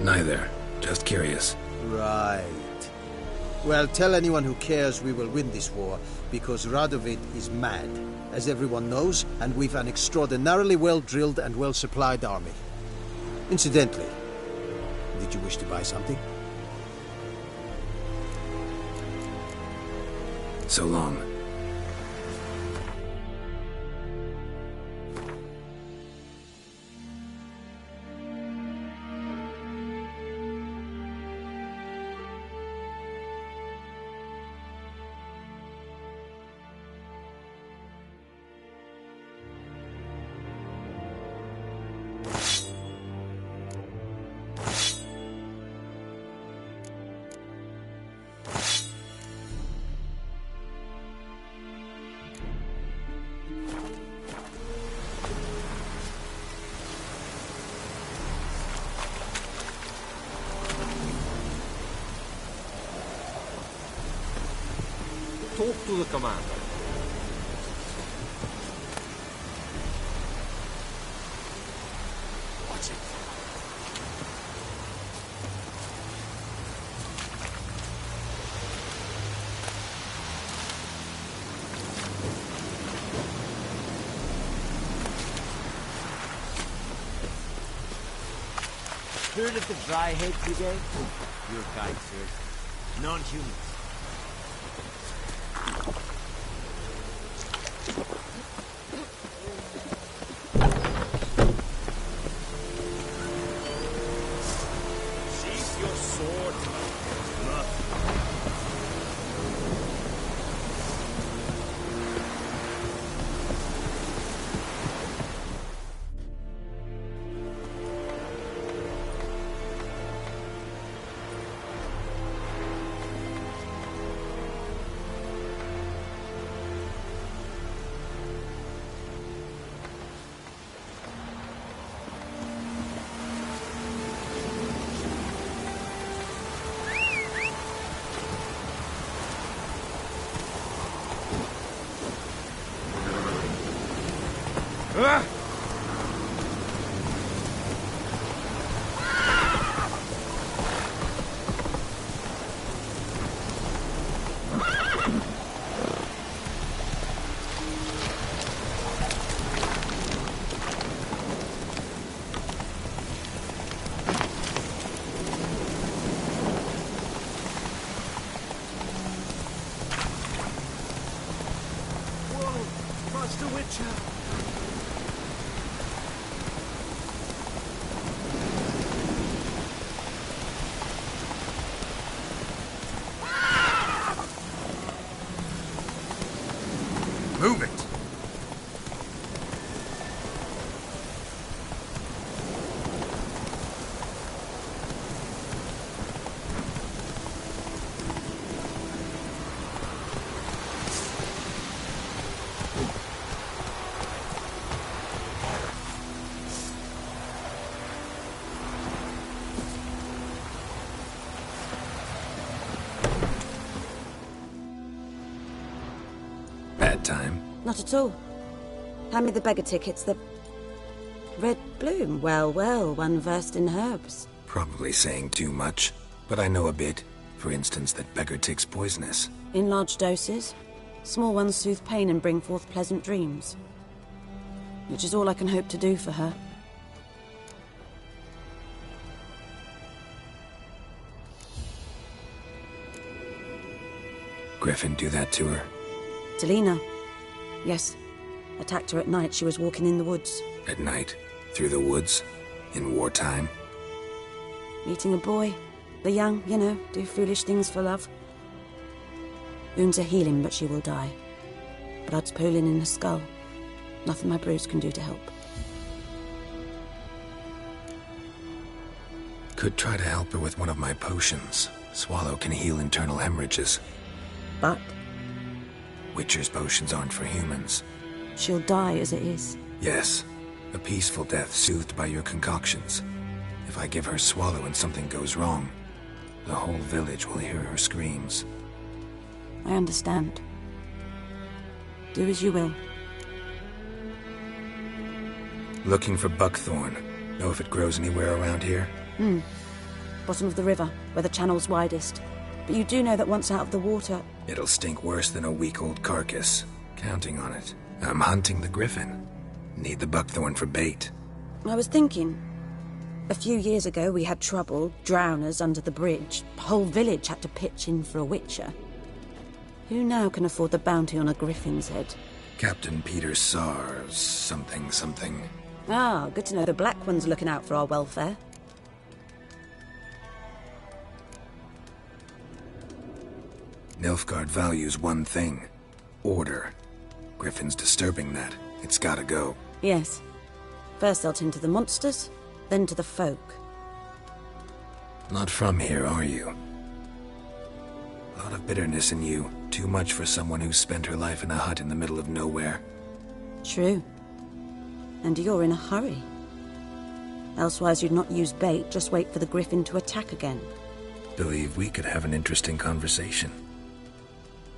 Neither. Just curious. Right. Well, tell anyone who cares we will win this war, because Radovid is mad, as everyone knows, and we've an extraordinarily well-drilled and well-supplied army. Incidentally, did you wish to buy something? So long. Talk to the commander. Watch it. Heard of the dry head brigade? Your kind, sir. Non-humans. Sheath your sword. Master Witcher! Move it! Bad time? Not at all. Hand me the beggar tickets. The red bloom. Well, well, one versed in herbs. Probably saying too much, but I know a bit. For instance, that beggar tick's poisonous. In large doses. Small ones soothe pain and bring forth pleasant dreams. Which is all I can hope to do for her. Griffin do that to her? Delina. Yes. Attacked her at night. She was walking in the woods. At night? Through the woods? In wartime? Meeting a boy. The young, you know, do foolish things for love. Wounds are healing, but she will die. Blood's pooling in her skull. Nothing my bruise can do to help. Could try to help her with one of my potions. Swallow can heal internal hemorrhages. But? Witcher's potions aren't for humans. She'll die as it is. Yes. A peaceful death soothed by your concoctions. If I give her Swallow and something goes wrong, the whole village will hear her screams. I understand. Do as you will. Looking for buckthorn. Know if it grows anywhere around here? Bottom of the river, where the channel's widest. But you do know that once out of the water... It'll stink worse than a week-old carcass. Counting on it. I'm hunting the griffin. Need the buckthorn for bait. I was thinking... A few years ago we had trouble, drowners under the bridge. The whole village had to pitch in for a witcher. Who now can afford the bounty on a griffin's head? Captain Peter Sars, something, something. Ah, good to know the Black One's looking out for our welfare. Nilfgaard values one thing. Order. Griffin's disturbing that. It's gotta go. Yes. First they'll tend to the monsters, then to the folk. Not from here, are you? A lot of bitterness in you. Too much for someone who spent her life in a hut in the middle of nowhere. True. And you're in a hurry. Elsewise you'd not use bait, just wait for the griffin to attack again. Believe we could have an interesting conversation.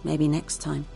Maybe next time.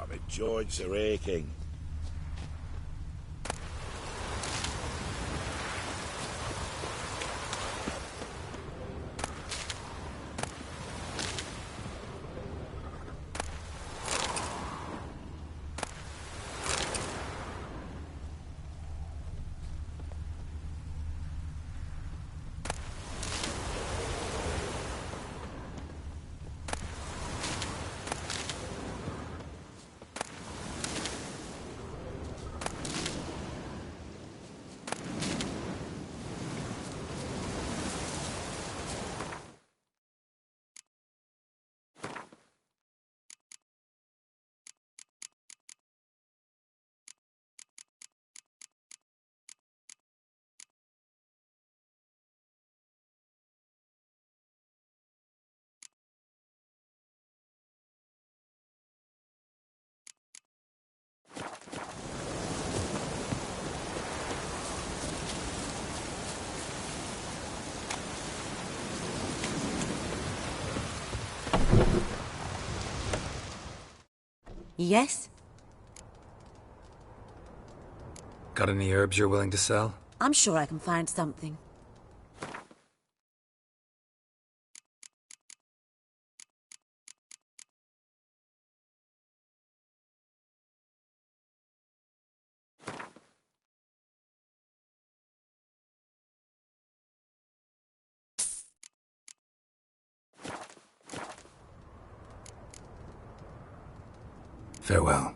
My joints are aching. Yes? Got any herbs you're willing to sell? I'm sure I can find something. Farewell.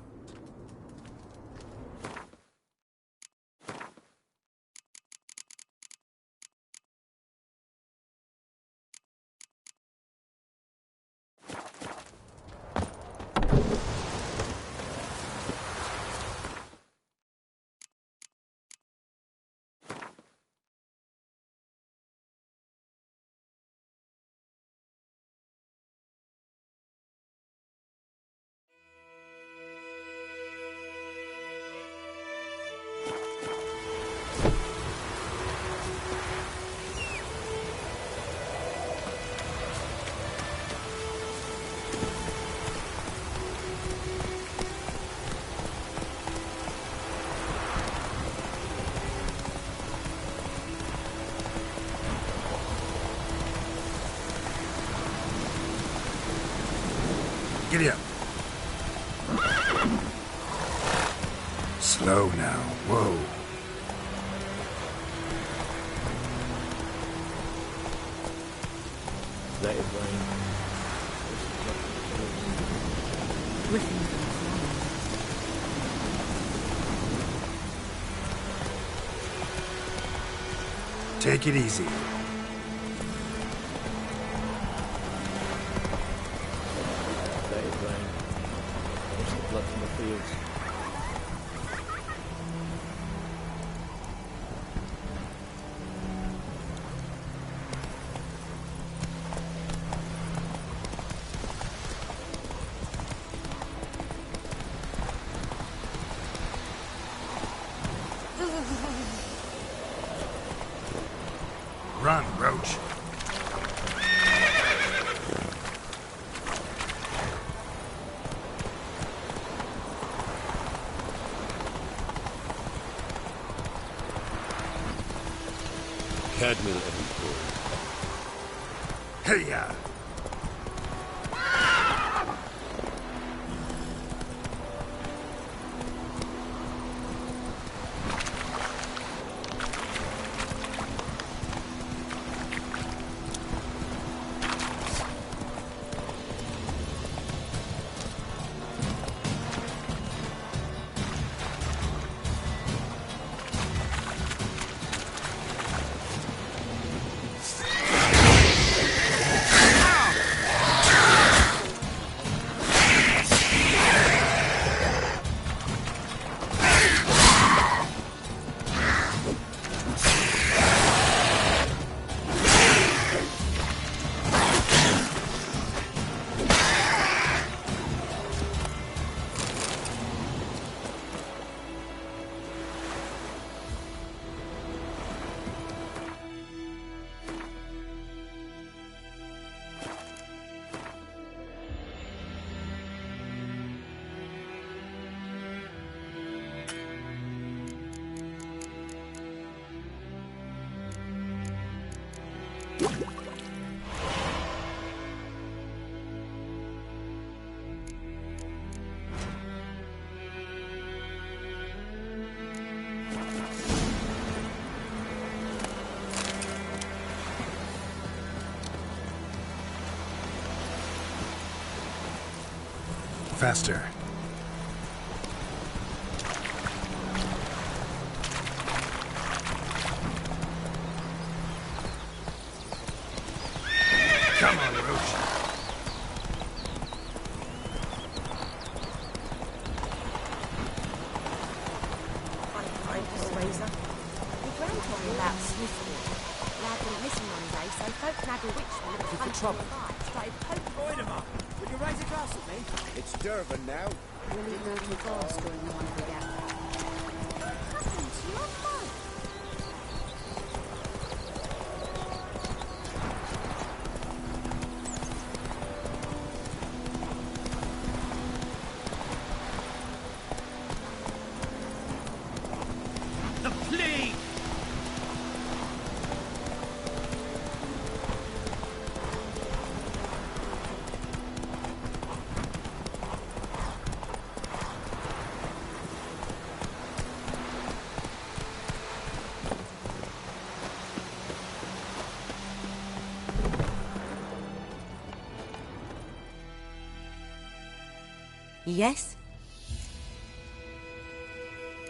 Giddy up. Slow now. Whoa. Let it rain. Take it easy. Let it rain. Wash the blood from the fields. Run, Roach. Cadmiel Every Hey-ya! Faster. Come on, Roach. About Smithfield. Lad went missing one day, so folk nagged a witch from the country trouble. Started poking him up. Would you raise a glass with me? It's Durban now. We'll leave a little glass during the Hungry Gap. What happened to your boat? The plague! Yes?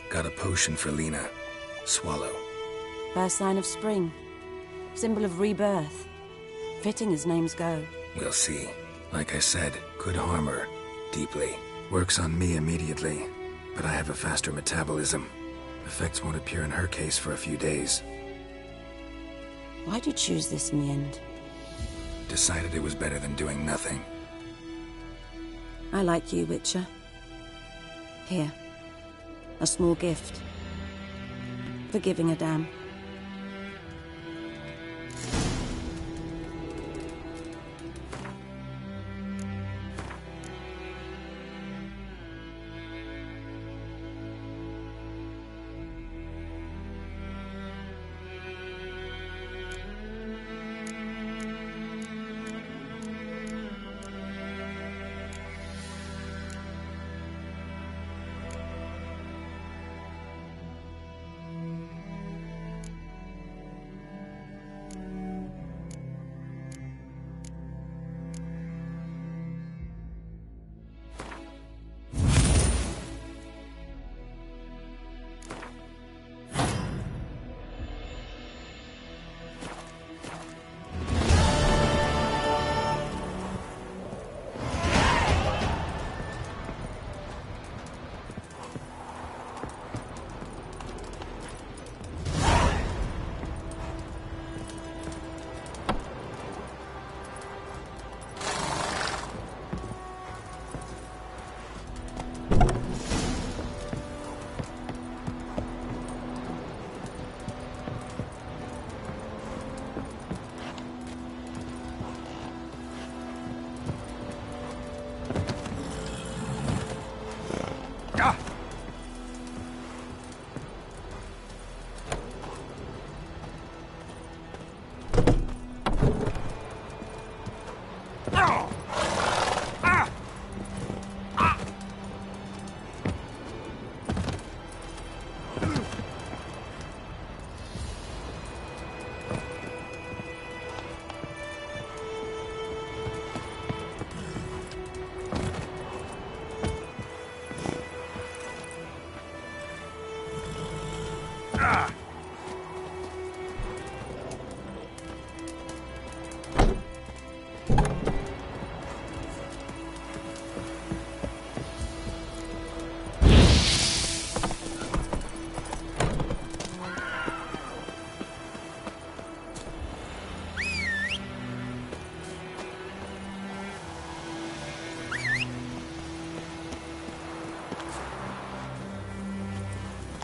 Got a potion for Lena. Swallow. First sign of spring. Symbol of rebirth. Fitting as names go. We'll see. Like I said, could harm her. Deeply. Works on me immediately. But I have a faster metabolism. Effects won't appear in her case for a few days. Why'd you choose this in the end? Decided it was better than doing nothing. I like you, Witcher. Here. A small gift. For giving a damn.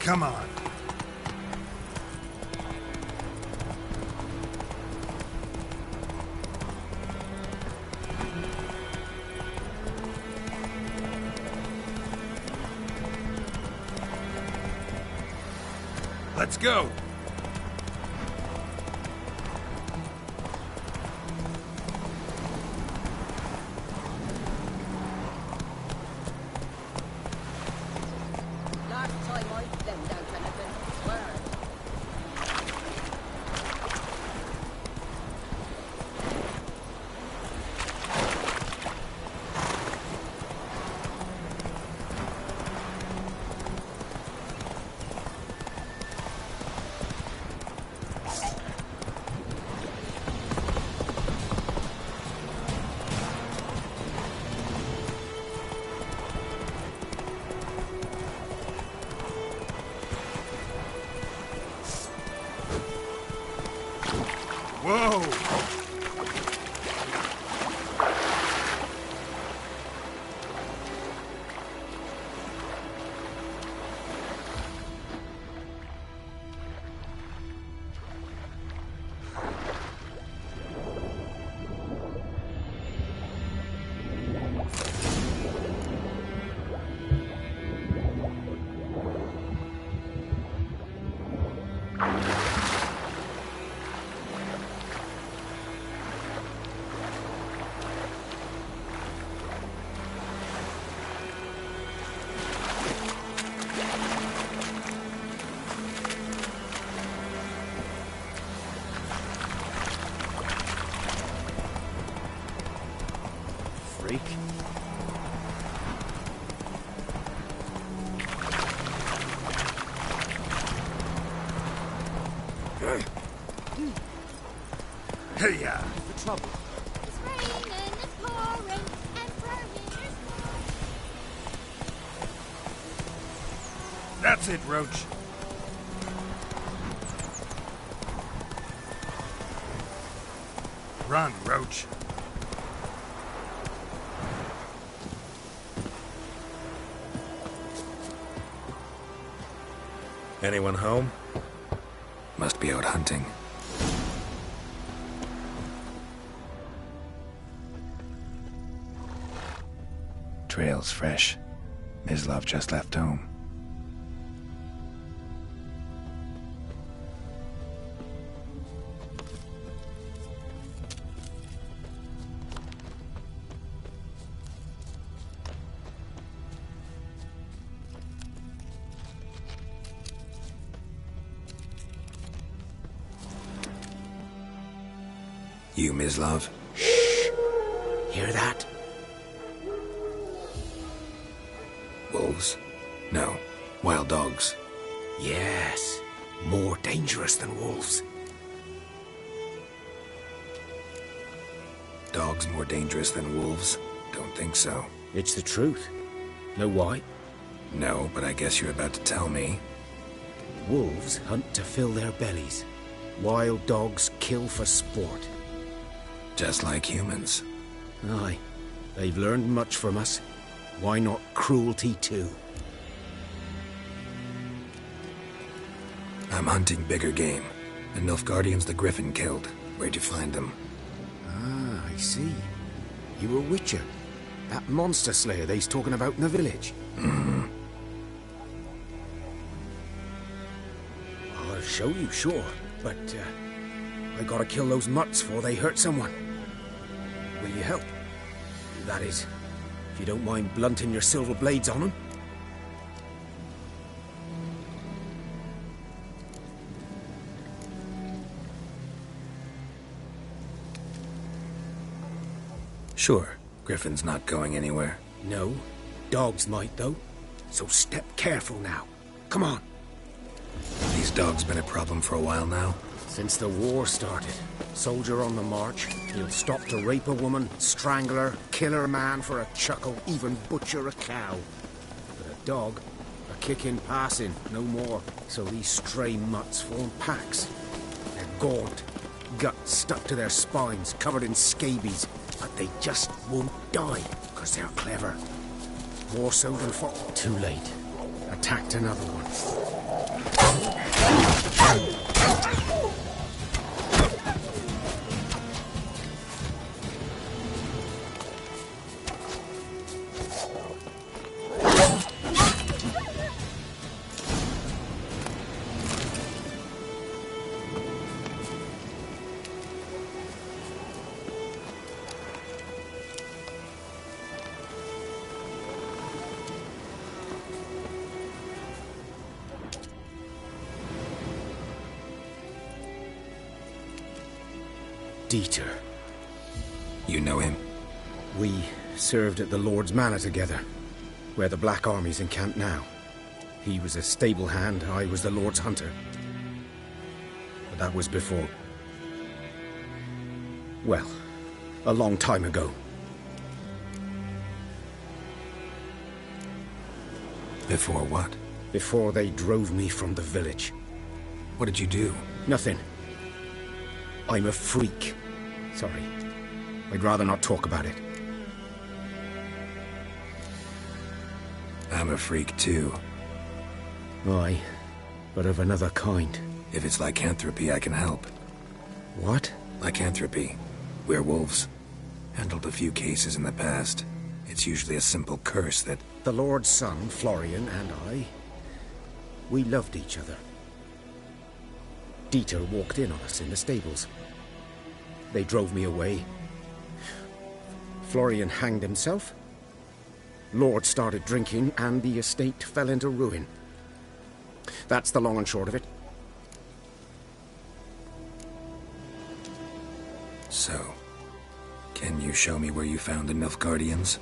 Come on. Let's go. Last time I them down anything. Swear. Whoa! Freak. Hey, yeah. The trouble. It's raining, it's pouring, Emperor here's That's it, Roach. Run, Roach. Anyone home? Must be out hunting. Trail's fresh. Mislav just left home. You, Mislav? Shh! Hear that? Wolves? No. Wild dogs. Yes. More dangerous than wolves. Dogs more dangerous than wolves? Don't think so. It's the truth. Know why? No, but I guess you're about to tell me. Wolves hunt to fill their bellies. Wild dogs kill for sport. Just like humans. Aye. They've learned much from us. Why not cruelty too? I'm hunting bigger game. The Nilfgaardians the Griffin killed. Where'd you find them? Ah, I see. You were Witcher. That monster slayer they's talking about in the village. Mm-hmm. I'll show you, sure. But, I gotta kill those mutts before they hurt someone. Will you help? That is, if you don't mind blunting your silver blades on them. Sure. Griffin's not going anywhere. No. Dogs might, though. So step careful now. Come on. These dogs been a problem for a while now? Since the war started. Soldier on the march. He'll stop to rape a woman, strangle her, kill her man for a chuckle, even butcher a cow. But a dog, a kick in passing, no more. So these stray mutts form packs. They're gaunt, guts stuck to their spines, covered in scabies. But they just won't die, because they're clever. More so than fought. Too late. Attacked another one. Dieter. You know him? We served at the Lord's Manor together, where the Black Army's encamped now. He was a stable hand, I was the Lord's hunter. But that was before... well, a long time ago. Before what? Before they drove me from the village. What did you do? Nothing. I'm a freak. Sorry. I'd rather not talk about it. I'm a freak too. Aye, but of another kind. If it's lycanthropy, I can help. What? Lycanthropy. Werewolves. Handled a few cases in the past. It's usually a simple curse that... The Lord's son, Florian, and I... we loved each other. Dieter walked in on us in the stables. They drove me away. Florian hanged himself. Lord started drinking, and the estate fell into ruin. That's the long and short of it. So, can you show me where you found the Nilfgaardians?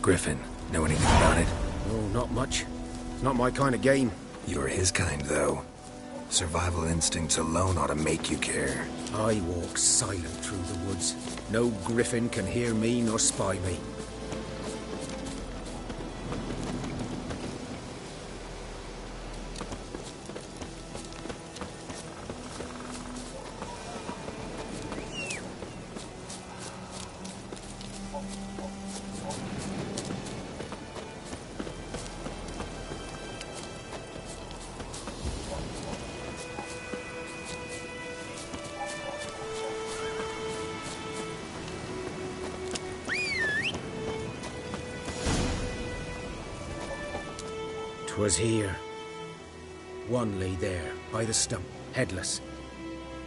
Griffin, know anything about it? Oh, not much. It's not my kind of game. You're his kind, though. Survival instincts alone ought to make you care. I walk silent through the woods. No griffin can hear me nor spy me. Was here. One lay there, by the stump, headless.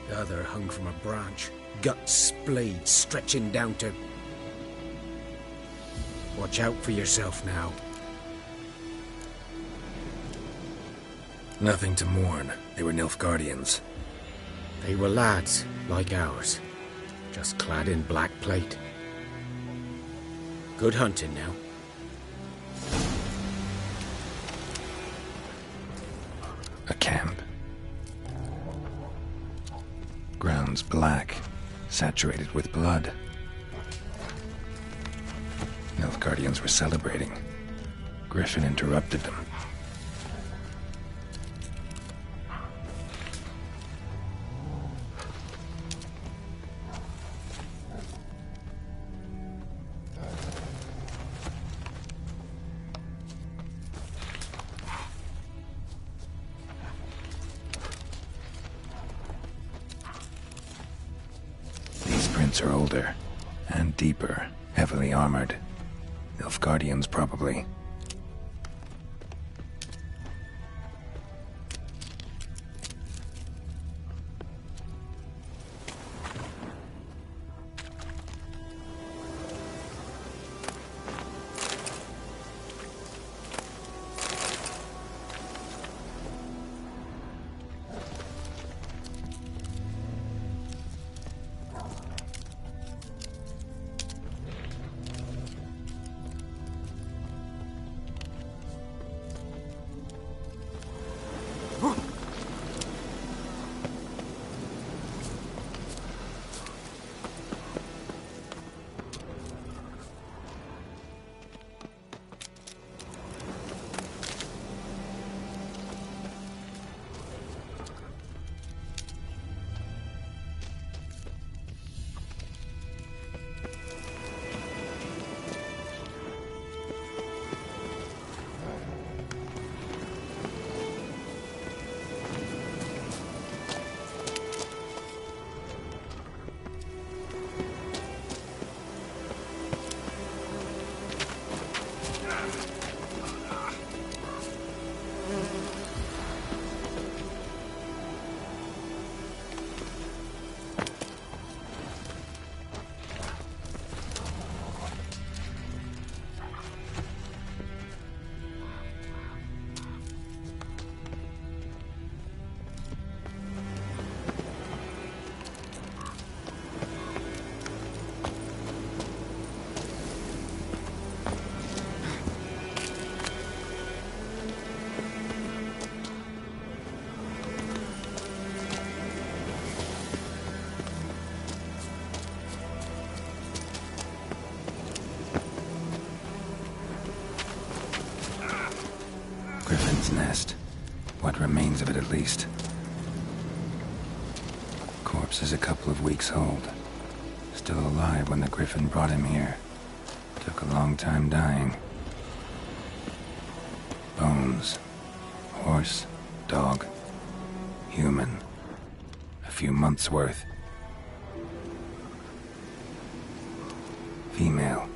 The other hung from a branch, guts splayed, stretching down to... Watch out for yourself now. Nothing to mourn. They were Nilfgaardians. They were lads, like ours. Just clad in black plate. Good hunting now. A camp. Grounds black, saturated with blood. Nilfgaardians were celebrating. Griffin interrupted them. Are older and deeper, heavily armored. Nilfgaardians, probably. What remains of it, at least. Corpse is a couple of weeks old. Still alive when the Griffin brought him here. Took a long time dying. Bones. Horse, dog, human. A few months' worth. Female.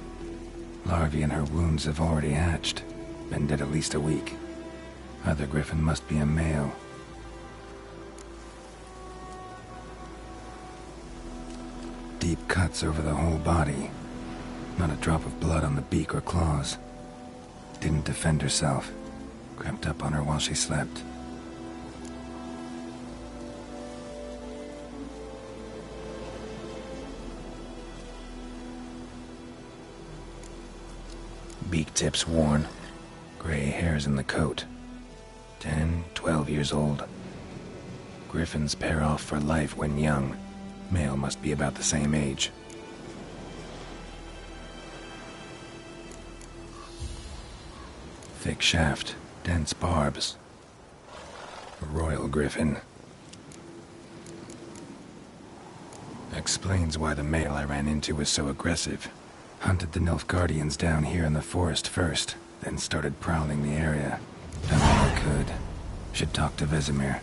Larvae in her wounds have already hatched. Been dead at least a week. Other Griffin must be a male. Deep cuts over the whole body. Not a drop of blood on the beak or claws. Didn't defend herself. Crept up on her while she slept. Beak tips worn. Gray hairs in the coat. 10, 12 years old. Griffins pair off for life when young. Male must be about the same age. Thick shaft, dense barbs. A royal griffin. Explains why the male I ran into was so aggressive. Hunted the Nilfgaardians down here in the forest first, then started prowling the area. Done all I could. Should talk to Vesemir.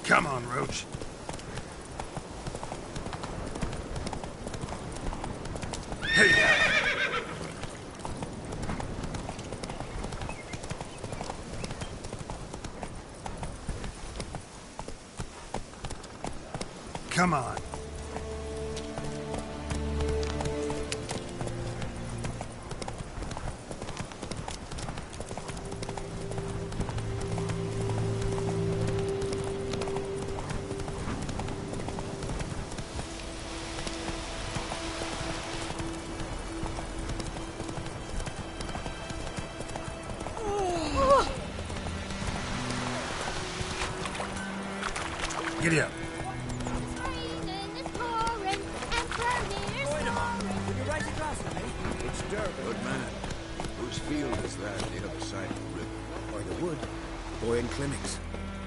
Come on, Roach. Hey! Come on. Giddy up. It's dirt. Good man. Whose field is that on the other side of the river? By the wood. Boy in clinics.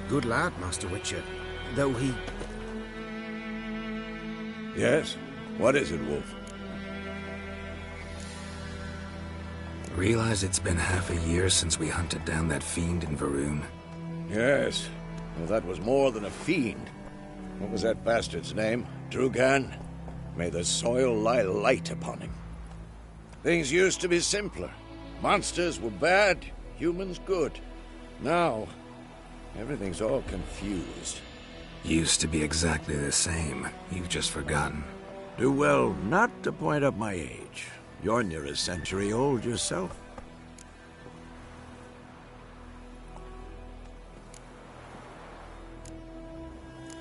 Good lad, Master Witcher. Though he... Yes? What is it, Wolf? Realize it's been half a year since we hunted down that fiend in Varun? Yes. Well, that was more than a fiend. What was that bastard's name? Drugan? May the soil lie light upon him. Things used to be simpler. Monsters were bad, humans good. Now, everything's all confused. Used to be exactly the same. You've just forgotten. Do well not to point up my age. You're near a century old yourself.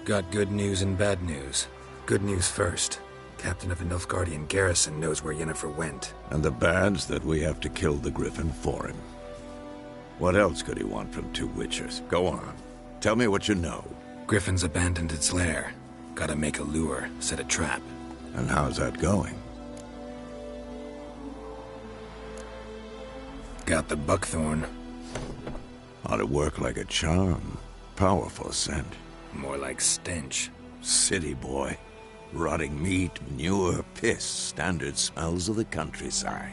Got good news and bad news. Good news first. Captain of the Nilfgaardian garrison knows where Yennefer went. And the bad's that we have to kill the Griffin for him. What else could he want from two Witchers? Go on. Tell me what you know. Griffin's abandoned its lair. Gotta make a lure, set a trap. And how's that going? Got the buckthorn. Ought to work like a charm. Powerful scent. More like stench. City boy. Rotting meat, manure, piss. Standard smells of the countryside.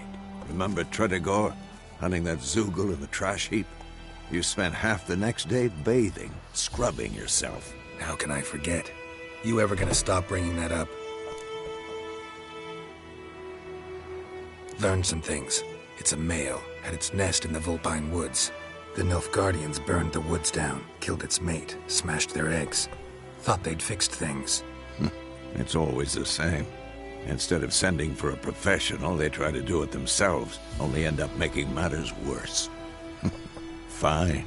Remember Tredegor? Hunting that Zoogle in the trash heap? You spent half the next day bathing, scrubbing yourself. How can I forget? You ever gonna stop bringing that up? Learned some things. It's a male, had its nest in the Vulpine Woods. The Nilfgaardians burned the woods down, killed its mate, smashed their eggs. Thought they'd fixed things. It's always the same. Instead of sending for a professional, they try to do it themselves, only end up making matters worse. Fine.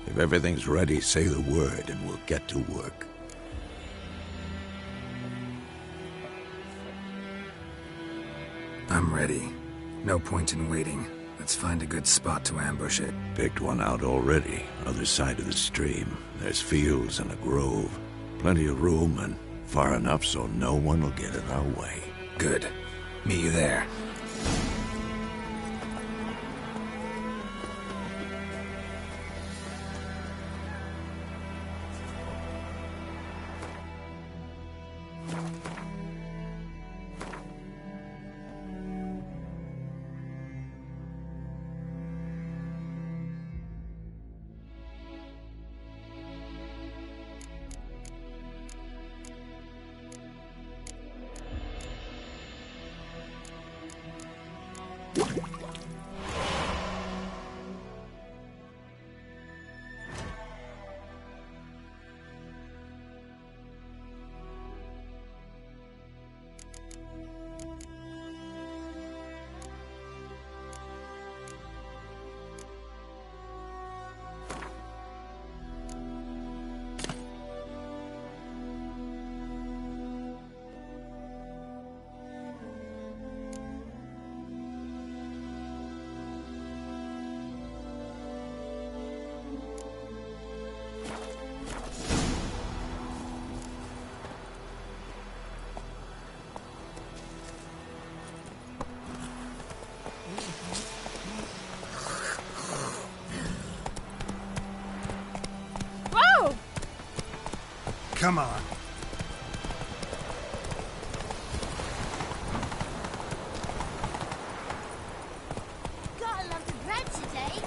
If everything's ready, say the word and we'll get to work. I'm ready. No point in waiting. Let's find a good spot to ambush it. Picked one out already, other side of the stream. There's fields and a grove. Plenty of room and far enough so no one will get in our way. Good. Meet you there. Come on. Gotta love the bread today.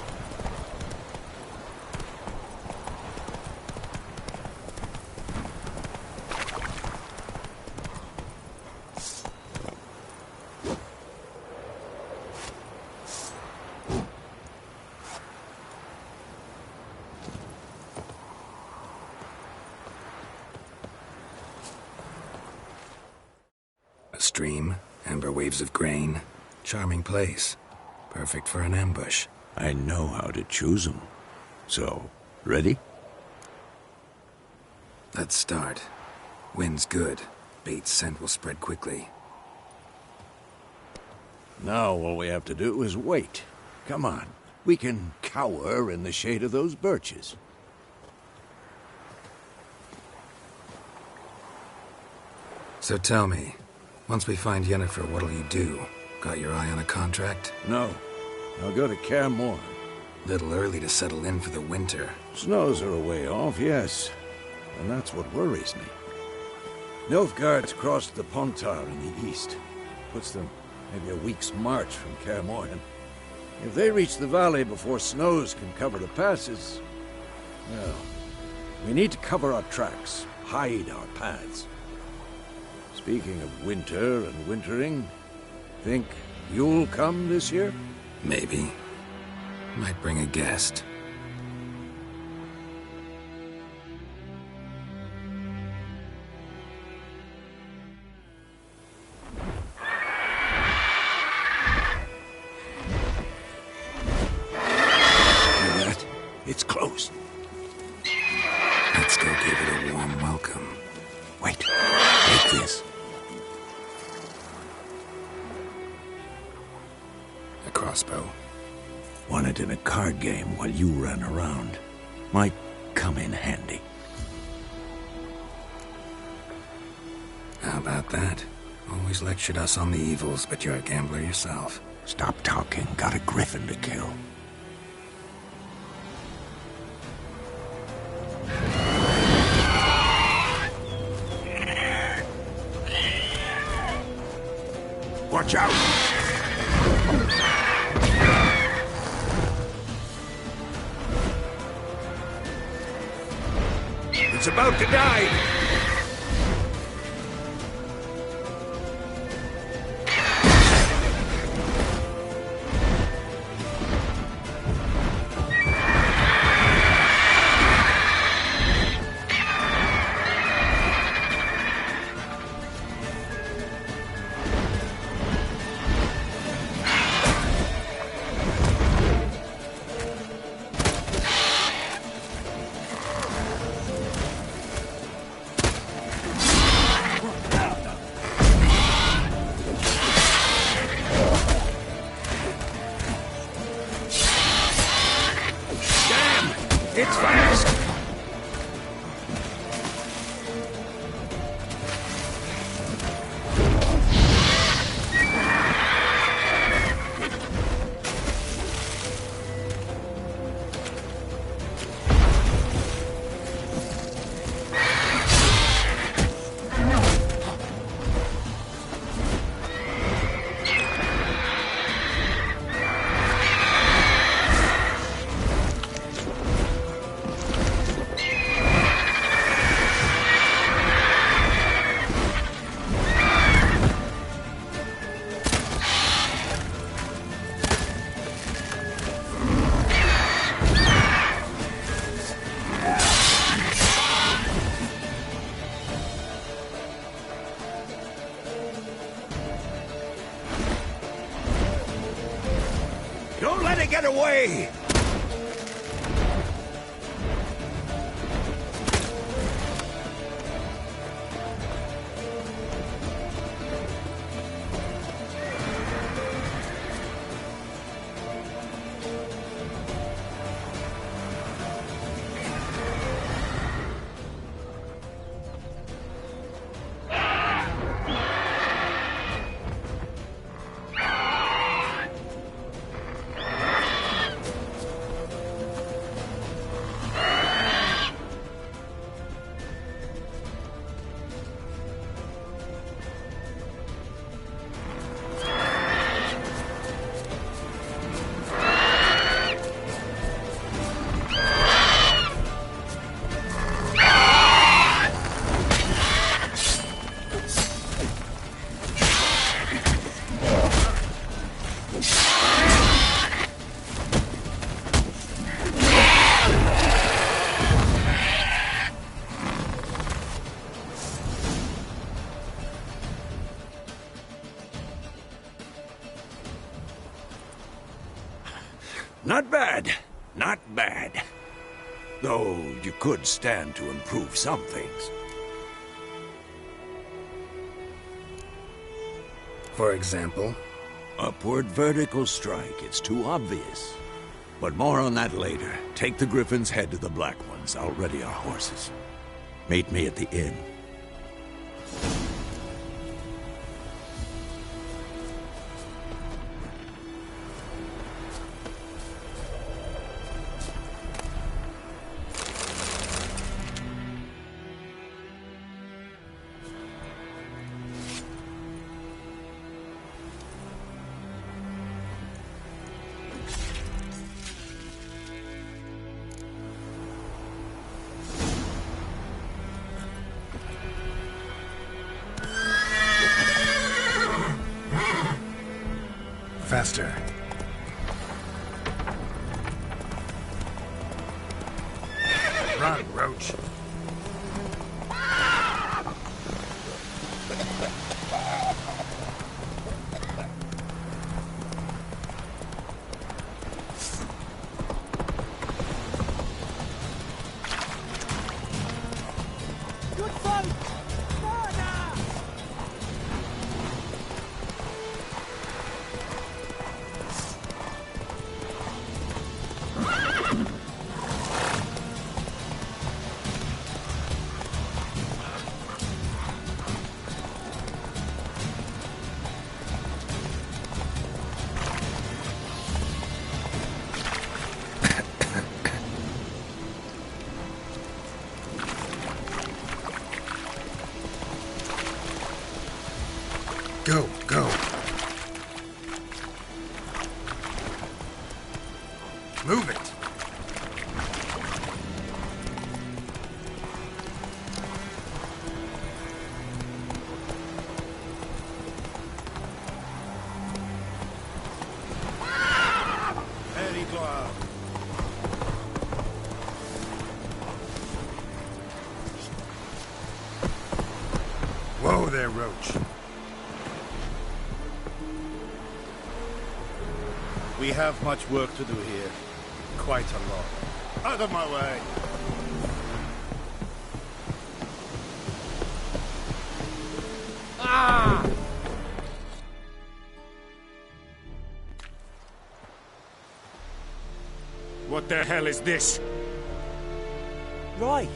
A stream, amber waves of grain. Charming place. Perfect for an ambush. I know how to choose them. So, ready? Let's start. Wind's good. Bait's scent will spread quickly. Now all we have to do is wait. Come on. We can cower in the shade of those birches. So tell me, once we find Yennefer, what'll you do? Got your eye on a contract? No. I'll go to Kaer Morhen. Little early to settle in for the winter. Snows are a way off, yes. And that's what worries me. Nilfgaard's crossed the Pontar in the east. Puts them maybe a week's march from Kaer Morhen. If they reach the valley before snows can cover the passes, well, we need to cover our tracks, hide our paths. Speaking of winter and wintering, think you'll come this year? Maybe. Might bring a guest. It's close. Let's go give it a warm welcome. Wait. Take this. A crossbow. Won it in a card game while you ran around. Might come in handy. How about that? Always lectured us on the evils, but you're a gambler yourself. Stop talking. Got a griffin to kill. Watch out! It's about to die! can't get away! Not bad. Not bad. Though you could stand to improve some things. For example? Upward vertical strike. It's too obvious. But more on that later. Take the Griffins, head to the Black Ones. I'll ready our horses. Meet me at the inn. Faster. Run, Roach. Good fight! Go, go. Move it. Very glad. Whoa there, Roach. We have much work to do here. Quite a lot. Out of my way! Ah! What the hell is this? Right.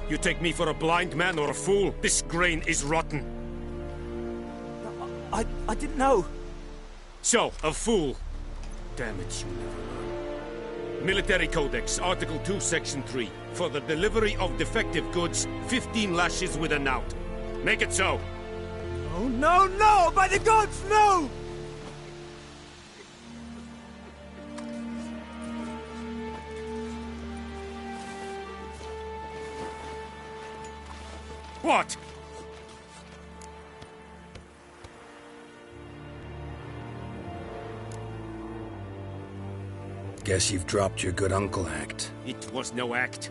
You take me for a blind man or a fool? This grain is rotten. I didn't know. So, a fool. Damn it, you never learn. Military Codex, Article 2, Section 3. For the delivery of defective goods, 15 lashes with a knout. Make it so. Oh, no, no! By the gods, no! What? Guess you've dropped your good uncle act. It was no act.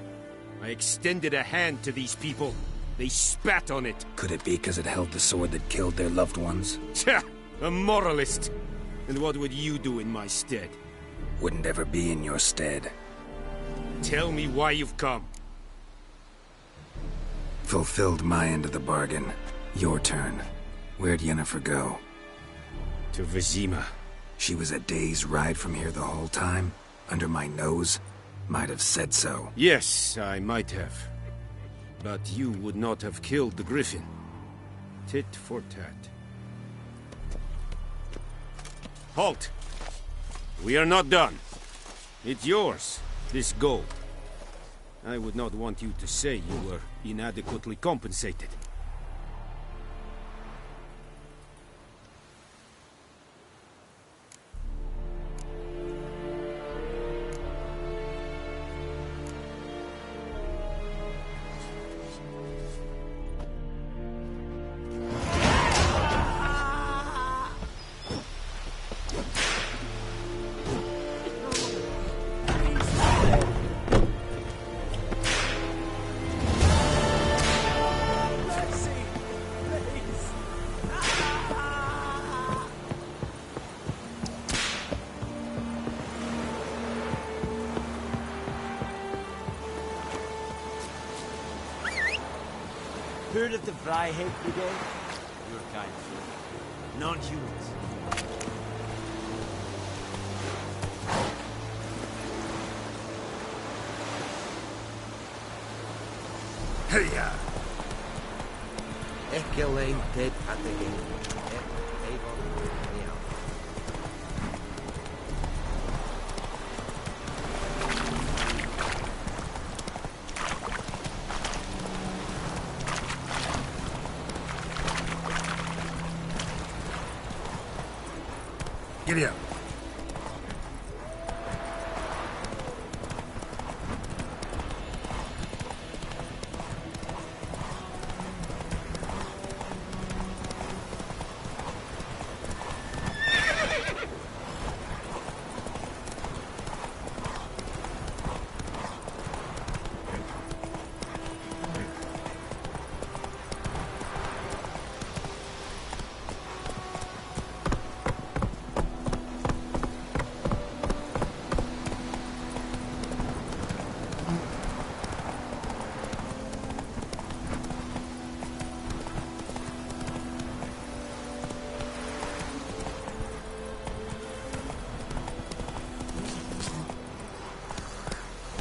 I extended a hand to these people. They spat on it. Could it be because it held the sword that killed their loved ones? Tja! A moralist. And what would you do in my stead? Wouldn't ever be in your stead. Tell me why you've come. Fulfilled my end of the bargain. Your turn. Where'd Yennefer go? To Vizima. She was a day's ride from here the whole time? Under my nose? Might have said so. Yes, I might have. But you would not have killed the griffin. Tit for tat. Halt! We are not done. It's yours, this gold. I would not want you to say you were inadequately compensated. Heard of the Vryheid Brigade? Your kind, sir. Non-humans. Hey-ya! Ekelain dead Patagin. Giddy up.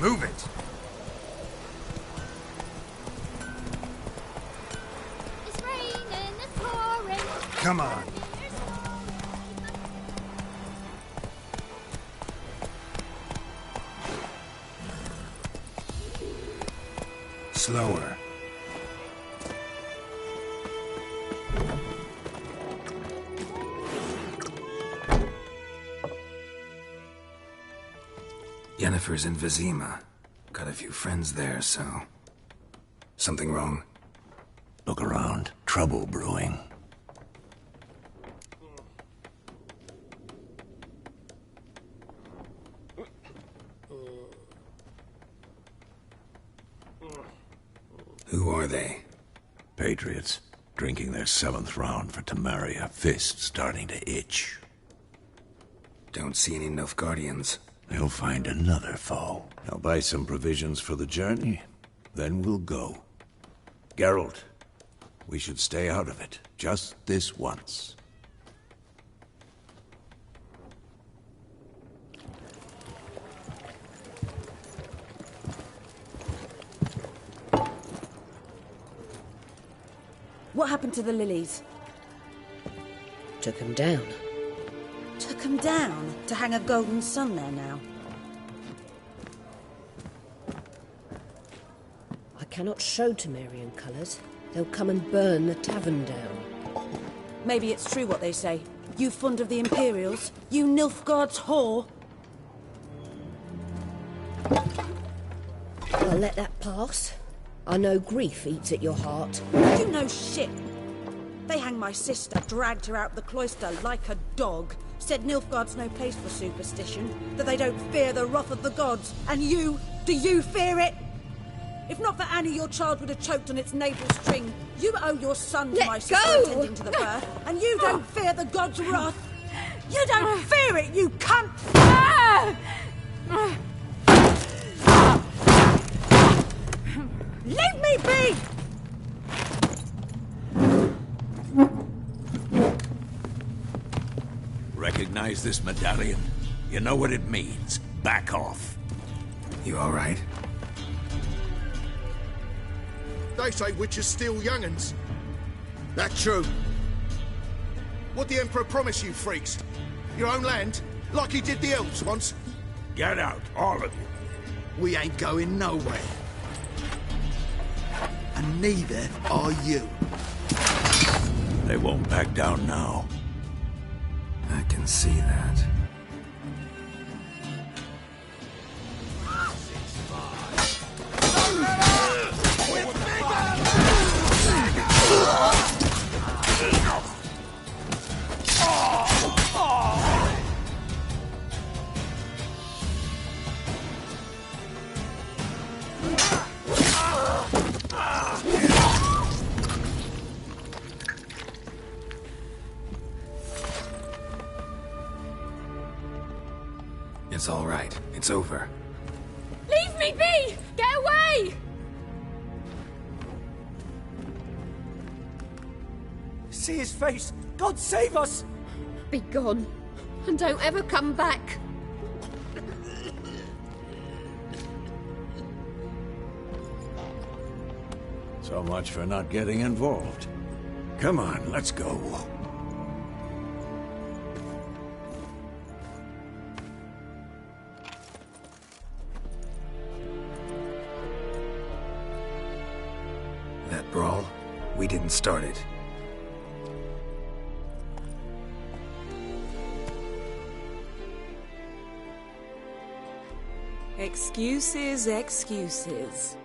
Move it! It's raining, it's pouring. Come on. Slower. Yennefer's in Vizima. Got a few friends there, so... Something wrong? Look around. Trouble brewing. Who are they? Patriots. Drinking their 7th round for Temeria. Fists starting to itch. Don't see any Nilfgaardians. They'll find another foe. I'll buy some provisions for the journey. Then we'll go. Geralt, we should stay out of it. Just this once. What happened to the lilies? Took them down. Took them down to hang a golden sun there now. I cannot show Temerian colours. They'll come and burn the tavern down. Maybe it's true what they say. You fond of the Imperials? You Nilfgaard's whore? I'll let that pass. I know grief eats at your heart. You know shit. They hanged my sister, dragged her out the cloister like a dog. Said Nilfgaard's no place for superstition, that they don't fear the wrath of the gods. And you, do you fear it? If not for Annie, your child would have choked on its navel string. You owe your son to my sister attending to the birth, and you don't fear the gods' wrath. You don't fear it, you cunt! Leave me be! Recognize this medallion? You know what it means. Back off. You all right? They say witches steal young'uns. That true? What the Emperor promise you, freaks? Your own land? Like he did the elves once? Get out, all of you. We ain't going nowhere. And neither are you. They won't back down now. I can see that. It's all right. It's over. Leave me be! Get away! See his face! God save us! Be gone, and don't ever come back. So much for not getting involved. Come on, let's go. That brawl, we didn't start it. Excuses, excuses.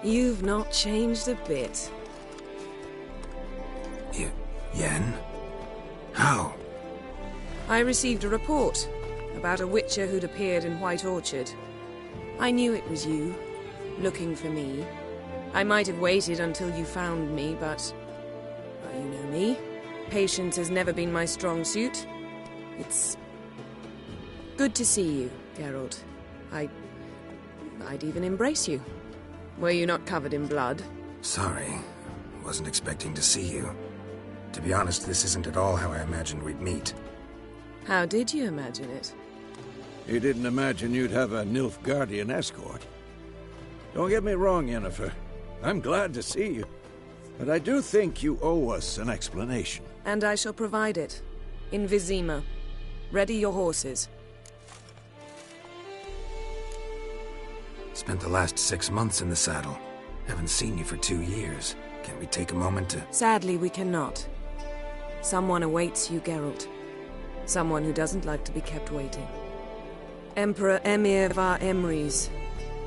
You've not changed a bit. Yen? How? I received a report about a witcher who'd appeared in White Orchard. I knew it was you, looking for me. I might have waited until you found me, but... well, you know me. Patience has never been my strong suit. It's... good to see you, Geralt. I'd even embrace you. Were you not covered in blood? Sorry. Wasn't expecting to see you. To be honest, this isn't at all how I imagined we'd meet. How did you imagine it? You didn't imagine you'd have a Nilfgaardian escort. Don't get me wrong, Yennefer. I'm glad to see you. But I do think you owe us an explanation. And I shall provide it. In Vizima. Ready your horses. Spent the last 6 months in the saddle. Haven't seen you for 2 years. Can we take a moment to... Sadly, we cannot. Someone awaits you, Geralt. Someone who doesn't like to be kept waiting. Emperor Emir var Emrys.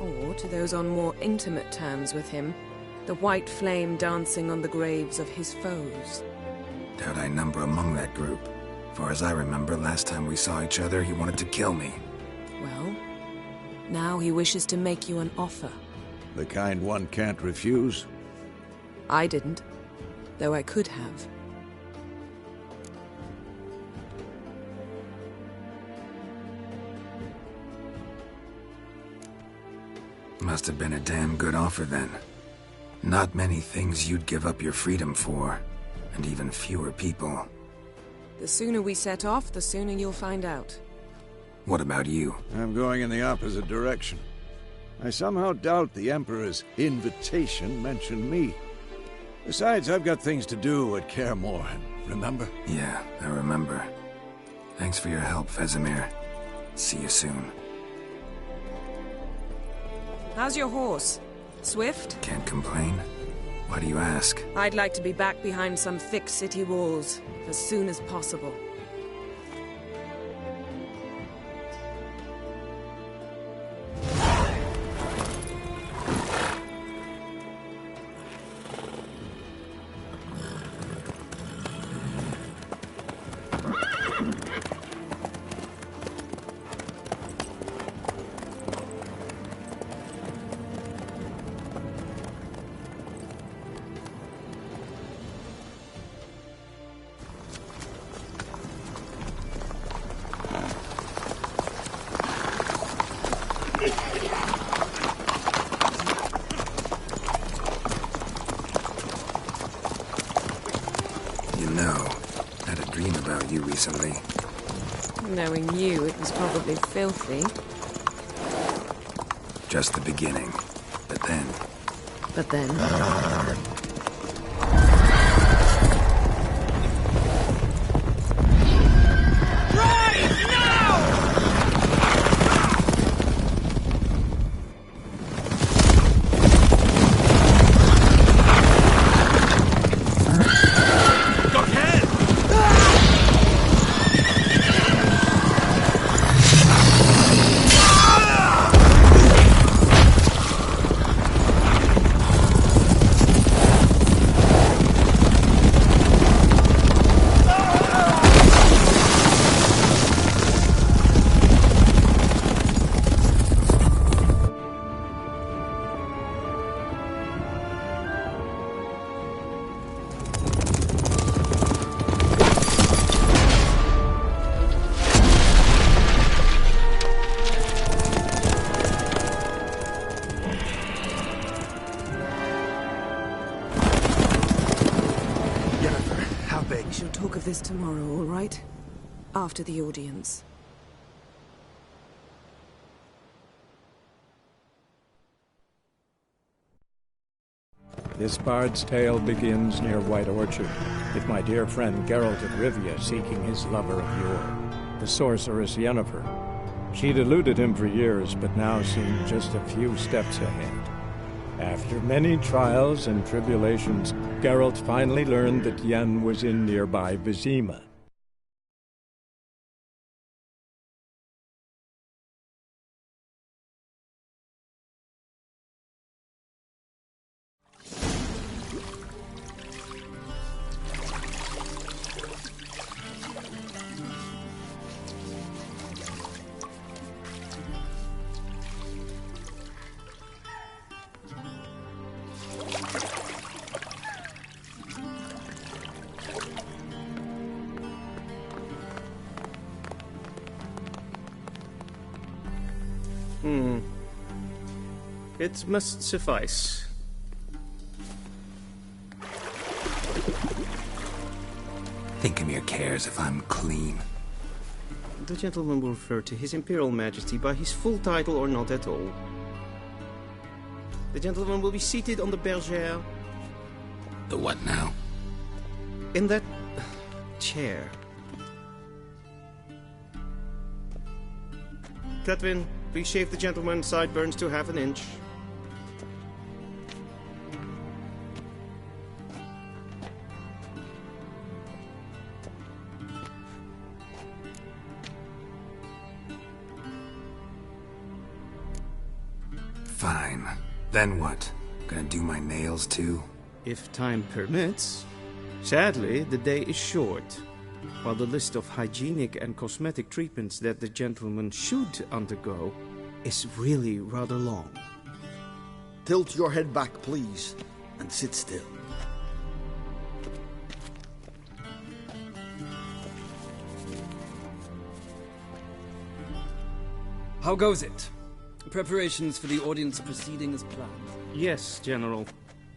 Or, to those on more intimate terms with him, the white flame dancing on the graves of his foes. Doubt I number among that group. Far as I remember, last time we saw each other, he wanted to kill me. Well, now he wishes to make you an offer. The kind one can't refuse? I didn't, though I could have. Must have been a damn good offer then. Not many things you'd give up your freedom for, and even fewer people. The sooner we set off, the sooner you'll find out. What about you? I'm going in the opposite direction. I somehow doubt the Emperor's invitation mentioned me. Besides, I've got things to do at Kaer Morhen, remember? Yeah, I remember. Thanks for your help, Vesemir. See you soon. How's your horse? Swift? Can't complain. Why do you ask? I'd like to be back behind some thick city walls as soon as possible. know. Had a dream about you recently. Knowing you, it was probably filthy. Just the beginning. But then... But then... This tomorrow, all right? After the audience. This bard's tale begins near White Orchard, with my dear friend Geralt of Rivia seeking his lover of yore, the sorceress Yennefer. She'd eluded him for years, but now seemed just a few steps ahead. After many trials and tribulations, Geralt finally learned that Yen was in nearby Vizima. It must suffice. Thinkamir cares if I'm clean. The gentleman will refer to His Imperial Majesty by his full title or not at all. The gentleman will be seated on the bergère. The what now? In that chair. Cletwin, please shave the gentleman's sideburns to half an inch. Fine. Then what? Gonna do my nails too? If time permits. Sadly, the day is short, while the list of hygienic and cosmetic treatments that the gentleman should undergo is really rather long. Tilt your head back, please, and sit still. How goes it? Preparations for the audience are proceeding as planned. Yes, General.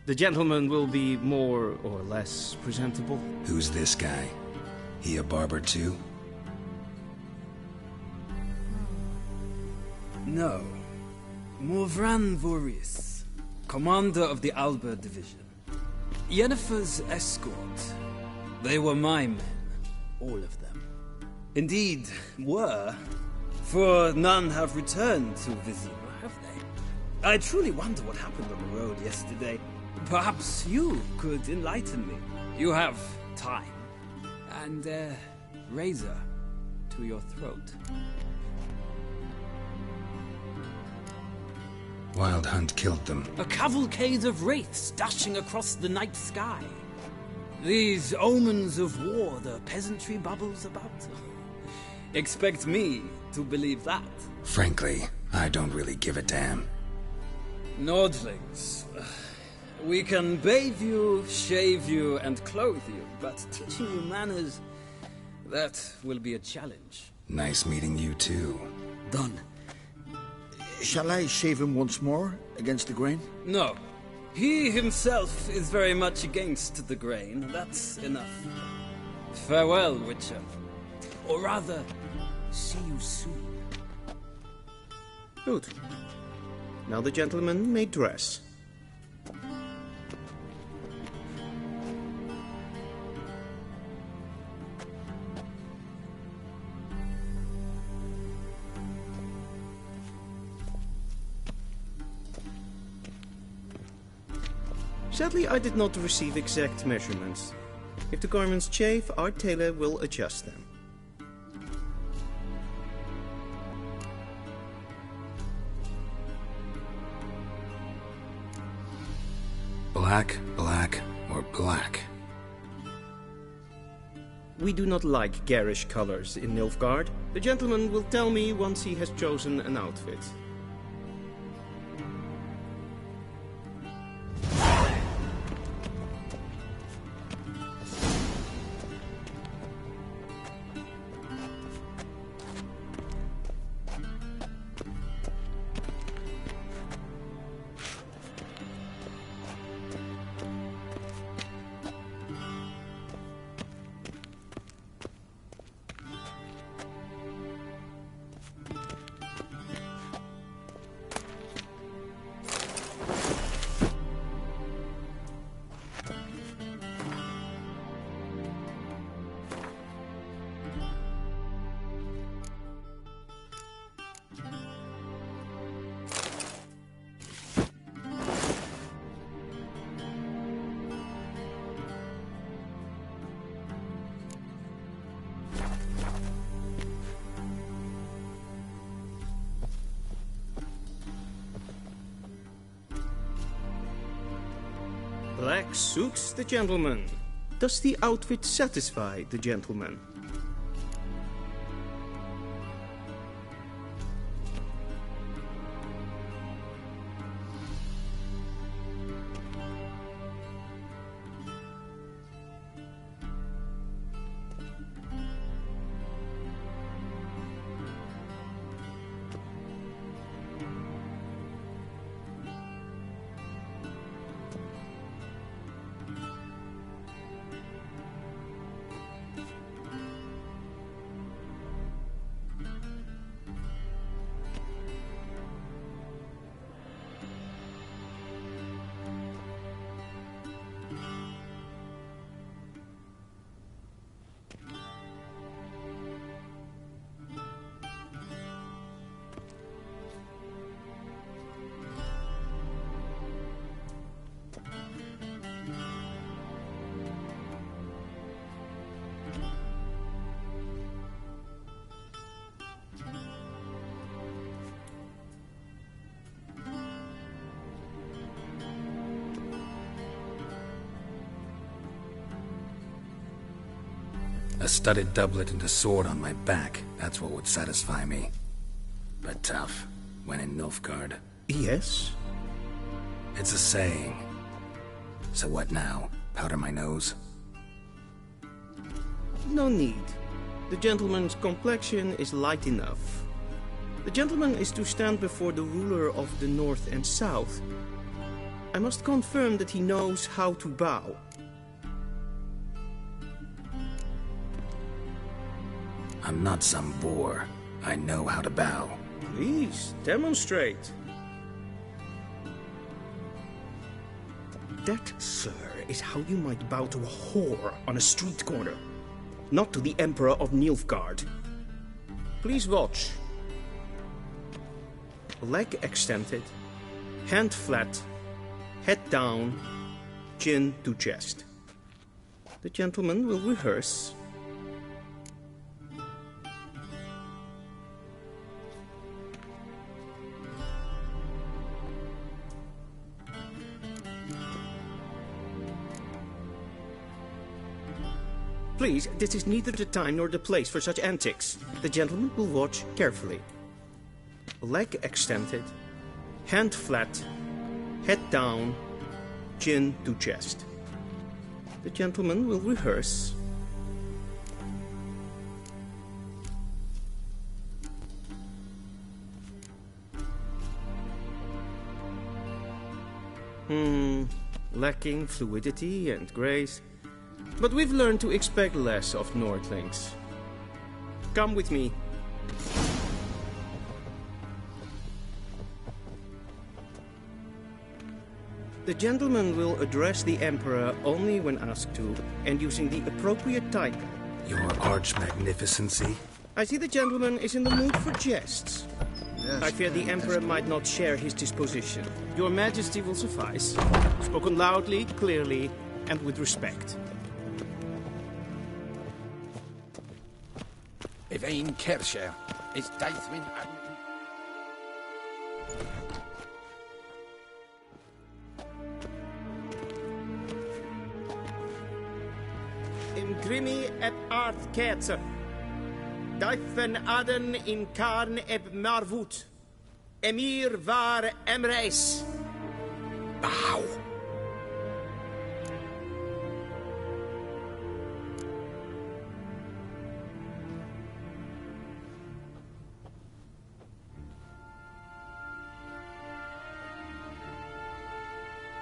The gentleman will be more or less presentable. Who's this guy? He a barber too? No. Morvran Voorhis, commander of the Alba Division. Yennefer's escort. They were my men. All of them. Indeed, were. For none have returned to Vizima, have they? I truly wonder what happened on the road yesterday. Perhaps you could enlighten me. You have time. And a razor to your throat. Wild Hunt killed them. A cavalcade of wraiths dashing across the night sky. These omens of war the peasantry bubbles about. Expect me to believe that. Frankly, I don't really give a damn. Nordlings. We can bathe you, shave you, and clothe you, but teaching you manners, that will be a challenge. Nice meeting you too. Done. Shall I shave him once more, against the grain? No. He himself is very much against the grain, that's enough. Farewell, Witcher. Or rather, see you soon. Good. Now the gentleman may dress. Sadly, I did not receive exact measurements. If the garments chafe, our tailor will adjust them. Black, black, or black? We do not like garish colors in Nilfgaard. The gentleman will tell me once he has chosen an outfit. Black suits the gentleman. Does the outfit satisfy the gentleman? A studded doublet and a sword on my back, that's what would satisfy me. But tough, when in Nilfgaard. Yes? It's a saying. So what now? Powder my nose? No need. The gentleman's complexion is light enough. The gentleman is to stand before the ruler of the North and South. I must confirm that he knows how to bow. I'm not some boor. I know how to bow. Please, demonstrate. That, sir, is how you might bow to a whore on a street corner, not to the Emperor of Nilfgaard. Please watch. Leg extended, hand flat, head down, chin to chest. The gentleman will rehearse. Please, this is neither the time nor the place for such antics. The gentleman will watch carefully. Leg extended, hand flat, head down, chin to chest. The gentleman will rehearse. Lacking fluidity and grace. But we've learned to expect less of Nordlings. Come with me. The gentleman will address the Emperor only when asked to, and using the appropriate title. Your Arch-Magnificency? I see the gentleman is in the mood for jests. Yes, I fear the Emperor might not share his disposition. Your Majesty will suffice. Spoken loudly, clearly, and with respect. Yvain Kersher is Daithwin. In Grimmi et Art Kerzer. Daithen Aden in Karn eb Marvut. Emir var Emreis. Bow.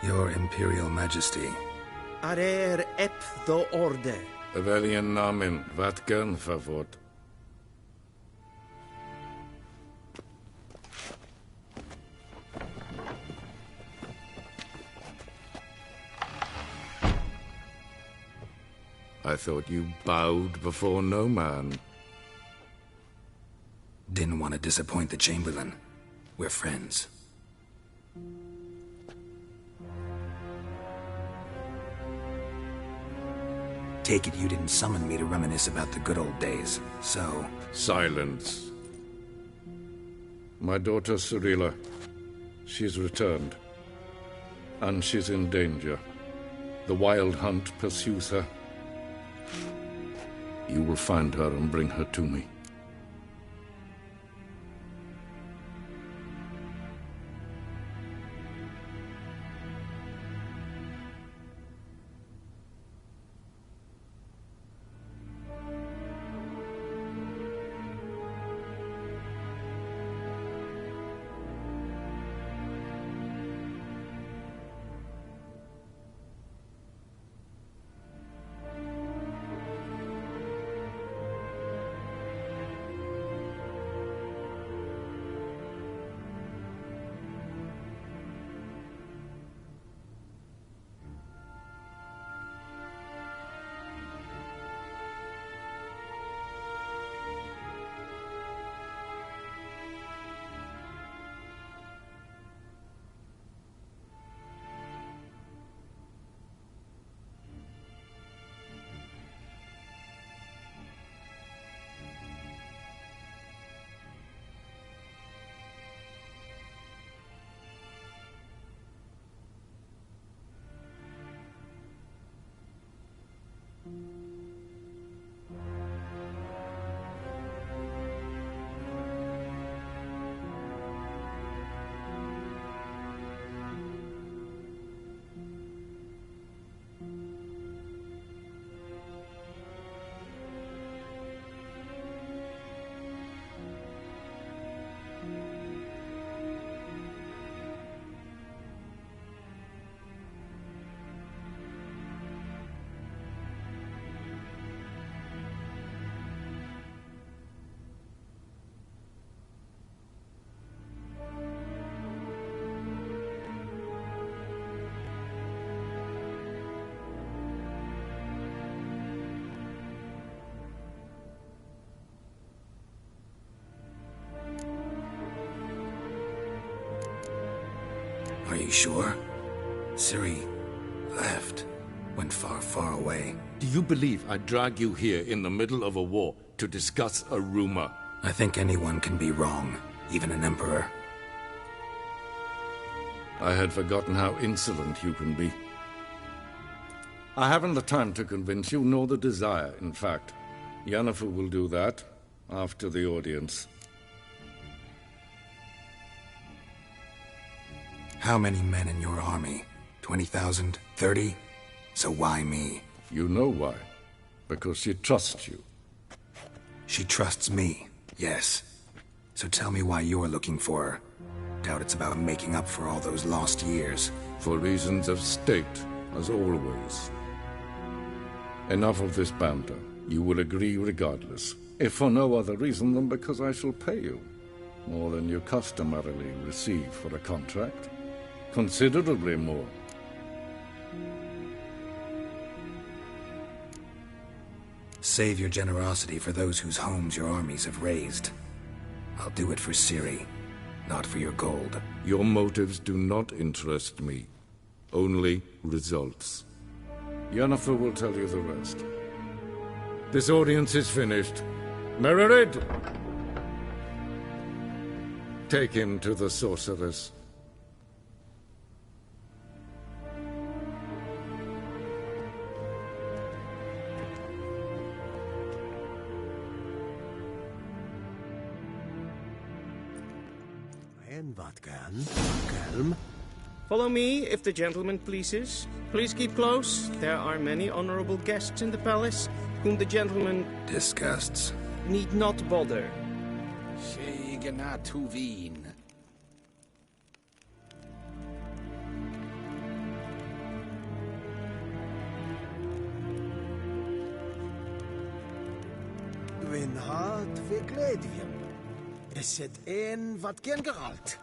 Your Imperial Majesty. Arer ep do orde. Evelian namen, wat gern favort. I thought you bowed before no man. Didn't want to disappoint the Chamberlain. We're friends. Take it you didn't summon me to reminisce about the good old days, so... Silence. My daughter Cirilla, she's returned. And she's in danger. The Wild Hunt pursues her. You will find her and bring her to me. Are you sure? Ciri left. Went far, far away. Do you believe I'd drag you here in the middle of a war to discuss a rumor? I think anyone can be wrong, even an emperor. I had forgotten how insolent you can be. I haven't the time to convince you, nor the desire, in fact. Yennefer will do that after the audience. How many men in your army? 20,000? 30? So why me? You know why. Because she trusts you. She trusts me, yes. So tell me why you're looking for her. Doubt it's about making up for all those lost years. For reasons of state, as always. Enough of this banter. You will agree regardless, if for no other reason than because I shall pay you more than you customarily receive for a contract. Considerably more. Save your generosity for those whose homes your armies have razed. I'll do it for Ciri, not for your gold. Your motives do not interest me. Only results. Yennefer will tell you the rest. This audience is finished. Mererid! Take him to the sorceress. And what can? Calm. Follow me, if the gentleman pleases. Please keep close. There are many honorable guests in the palace, whom the gentleman... disgusts. ...need not bother. Tuvin. Win hart verkledien. Is het een wat geen geralt?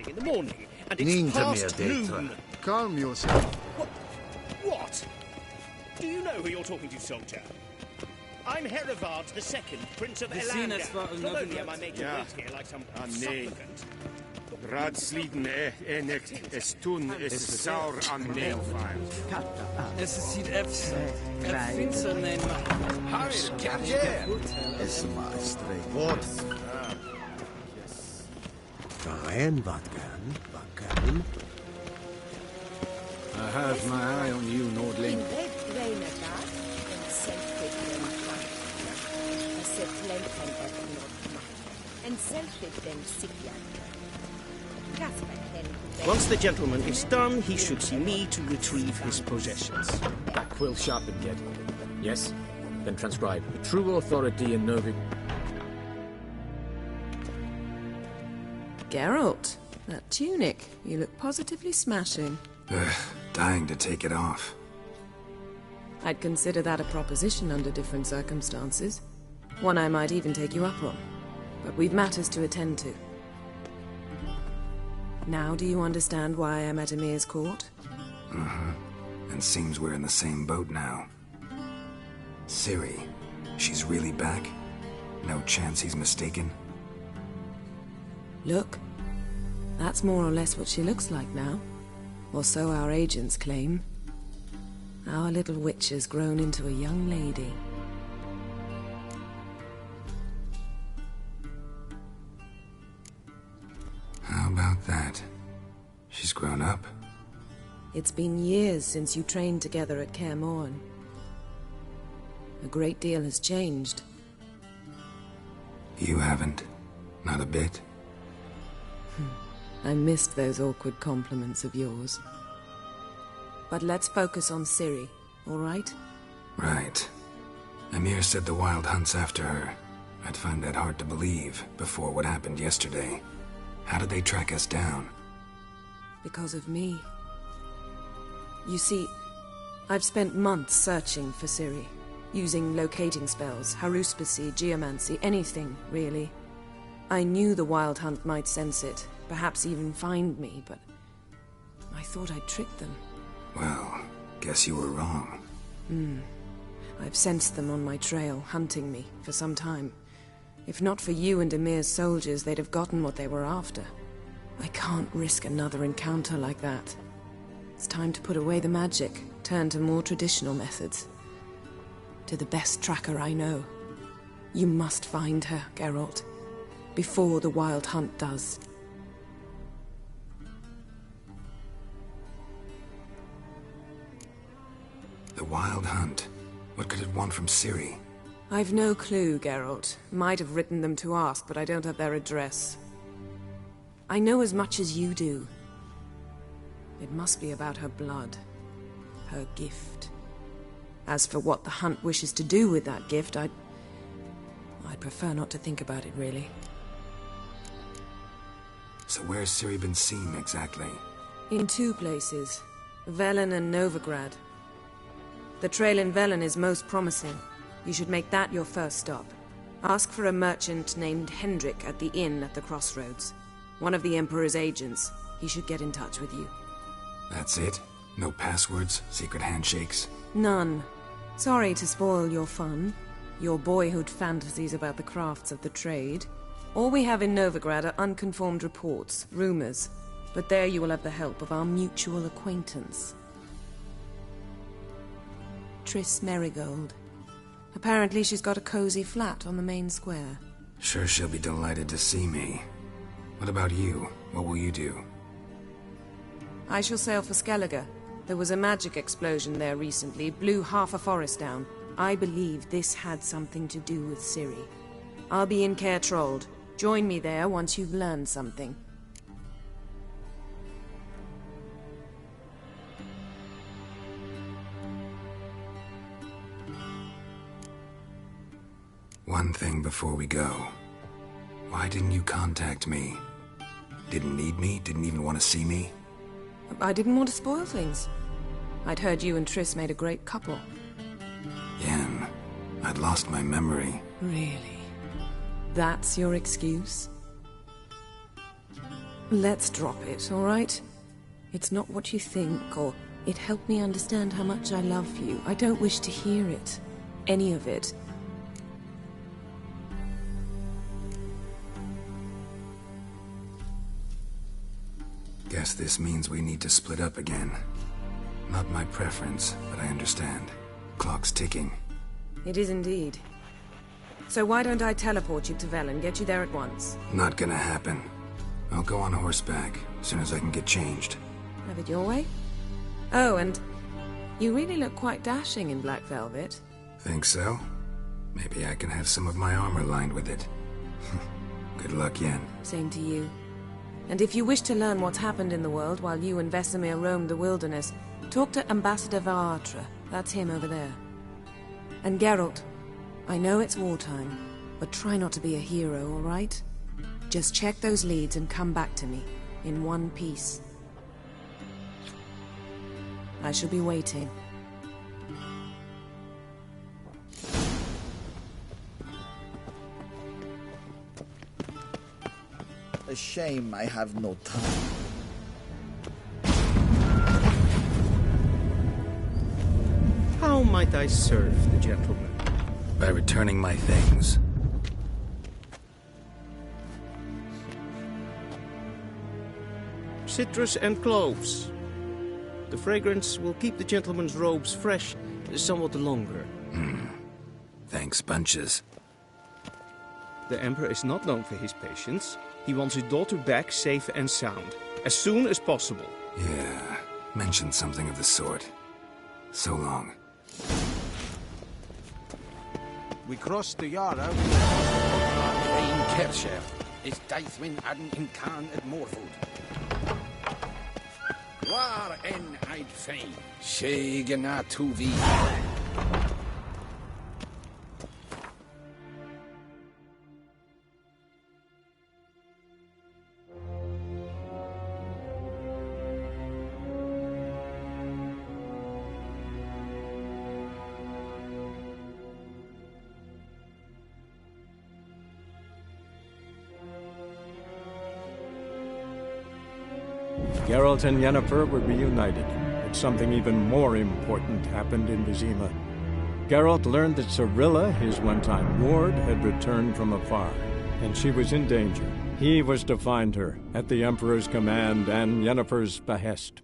In the morning, and it's Nintermere past data. noon. Calm yourself. What? Do you know who you're talking to, soldier? I'm Herivard II, Prince of Elander. Polonia, my major Ja. wait here like some nee. supplicant. Raadsliden enicht es tun, is saur aan meelvaart. Es ziet finster nemen. Harry, get here! Is my straight. What? En wat kan? I have my eye on you, Nordling. Once the gentleman is done, he should see me to retrieve his possessions. That quill sharpened yet? Yes? Then transcribe. The true authority in Novi... Geralt, that tunic. You look positively smashing. Ugh, dying to take it off. I'd consider that a proposition under different circumstances. One I might even take you up on. But we've matters to attend to. Now do you understand why I'm at Emir's court? Mm-hmm. And seems we're in the same boat now. Ciri, she's really back? No chance he's mistaken? Look, that's more or less what she looks like now. Or so our agents claim. Our little witch has grown into a young lady. How about that? She's grown up. It's been years since you trained together at Kaer Morhen. A great deal has changed. You haven't. Not a bit. I missed those awkward compliments of yours. But let's focus on Ciri, all right? Right. Emir said the Wild Hunt's after her. I'd find that hard to believe before what happened yesterday. How did they track us down? Because of me. You see, I've spent months searching for Ciri, using locating spells, haruspicy, geomancy, anything, really. I knew the Wild Hunt might sense it, perhaps even find me, but I thought I'd tricked them. Well, guess you were wrong. I've sensed them on my trail, hunting me, for some time. If not for you and Emir's soldiers, they'd have gotten what they were after. I can't risk another encounter like that. It's time to put away the magic, turn to more traditional methods. To the best tracker I know. You must find her, Geralt. Before the Wild Hunt does. The Wild Hunt? What could it want from Ciri? I've no clue, Geralt. Might have written them to ask, but I don't have their address. I know as much as you do. It must be about her blood. Her gift. As for what the Hunt wishes to do with that gift, I'd prefer not to think about it, really. So where's Ciri been seen, exactly? In 2 places. Velen and Novigrad. The trail in Velen is most promising. You should make that your first stop. Ask for a merchant named Hendrik at the inn at the crossroads. One of the Emperor's agents. He should get in touch with you. That's it? No passwords? Secret handshakes? None. Sorry to spoil your fun. Your boyhood fantasies about the crafts of the trade. All we have in Novigrad are unconfirmed reports, rumors. But there you will have the help of our mutual acquaintance. Triss Merigold. Apparently she's got a cozy flat on the main square. Sure she'll be delighted to see me. What about you? What will you do? I shall sail for Skellige. There was a magic explosion there recently, blew half a forest down. I believe this had something to do with Ciri. I'll be in Caer Trolde. Join me there once you've learned something. One thing before we go. Why didn't you contact me? Didn't need me? Didn't even want to see me? I didn't want to spoil things. I'd heard you and Triss made a great couple. Yen, I'd lost my memory. Really? That's your excuse? Let's drop it, all right? It's not what you think, or it helped me understand how much I love you. I don't wish to hear it. Any of it. Guess this means we need to split up again. Not my preference, but I understand. Clock's ticking. It is indeed. So why don't I teleport you to Velen, get you there at once? Not gonna happen. I'll go on horseback, as soon as I can get changed. Have it your way? Oh, and you really look quite dashing in black velvet. Think so? Maybe I can have some of my armor lined with it. Good luck, Yen. Same to you. And if you wish to learn what's happened in the world while you and Vesemir roamed the wilderness, talk to Ambassador Varatra. That's him over there. And Geralt, I know it's wartime, but try not to be a hero, all right? Just check those leads and come back to me, in one piece. I shall be waiting. A shame I have no time. How might I serve the gentleman? By returning my things. Citrus and cloves. The fragrance will keep the gentleman's robes fresh somewhat longer. Thanks, bunches. The Emperor is not known for his patience. He wants his daughter back safe and sound, as soon as possible. Yeah, mentioned something of the sort. So long. We crossed the Yara with Rain Kersher. Is Daithwin Adden in Khan at Morfoot. War en Eid Fein. Shegana Tuvi. Geralt and Yennefer were reunited, but something even more important happened in Vizima. Geralt learned that Cirilla, his one-time ward, had returned from afar, and she was in danger. He was to find her, at the Emperor's command and Yennefer's behest.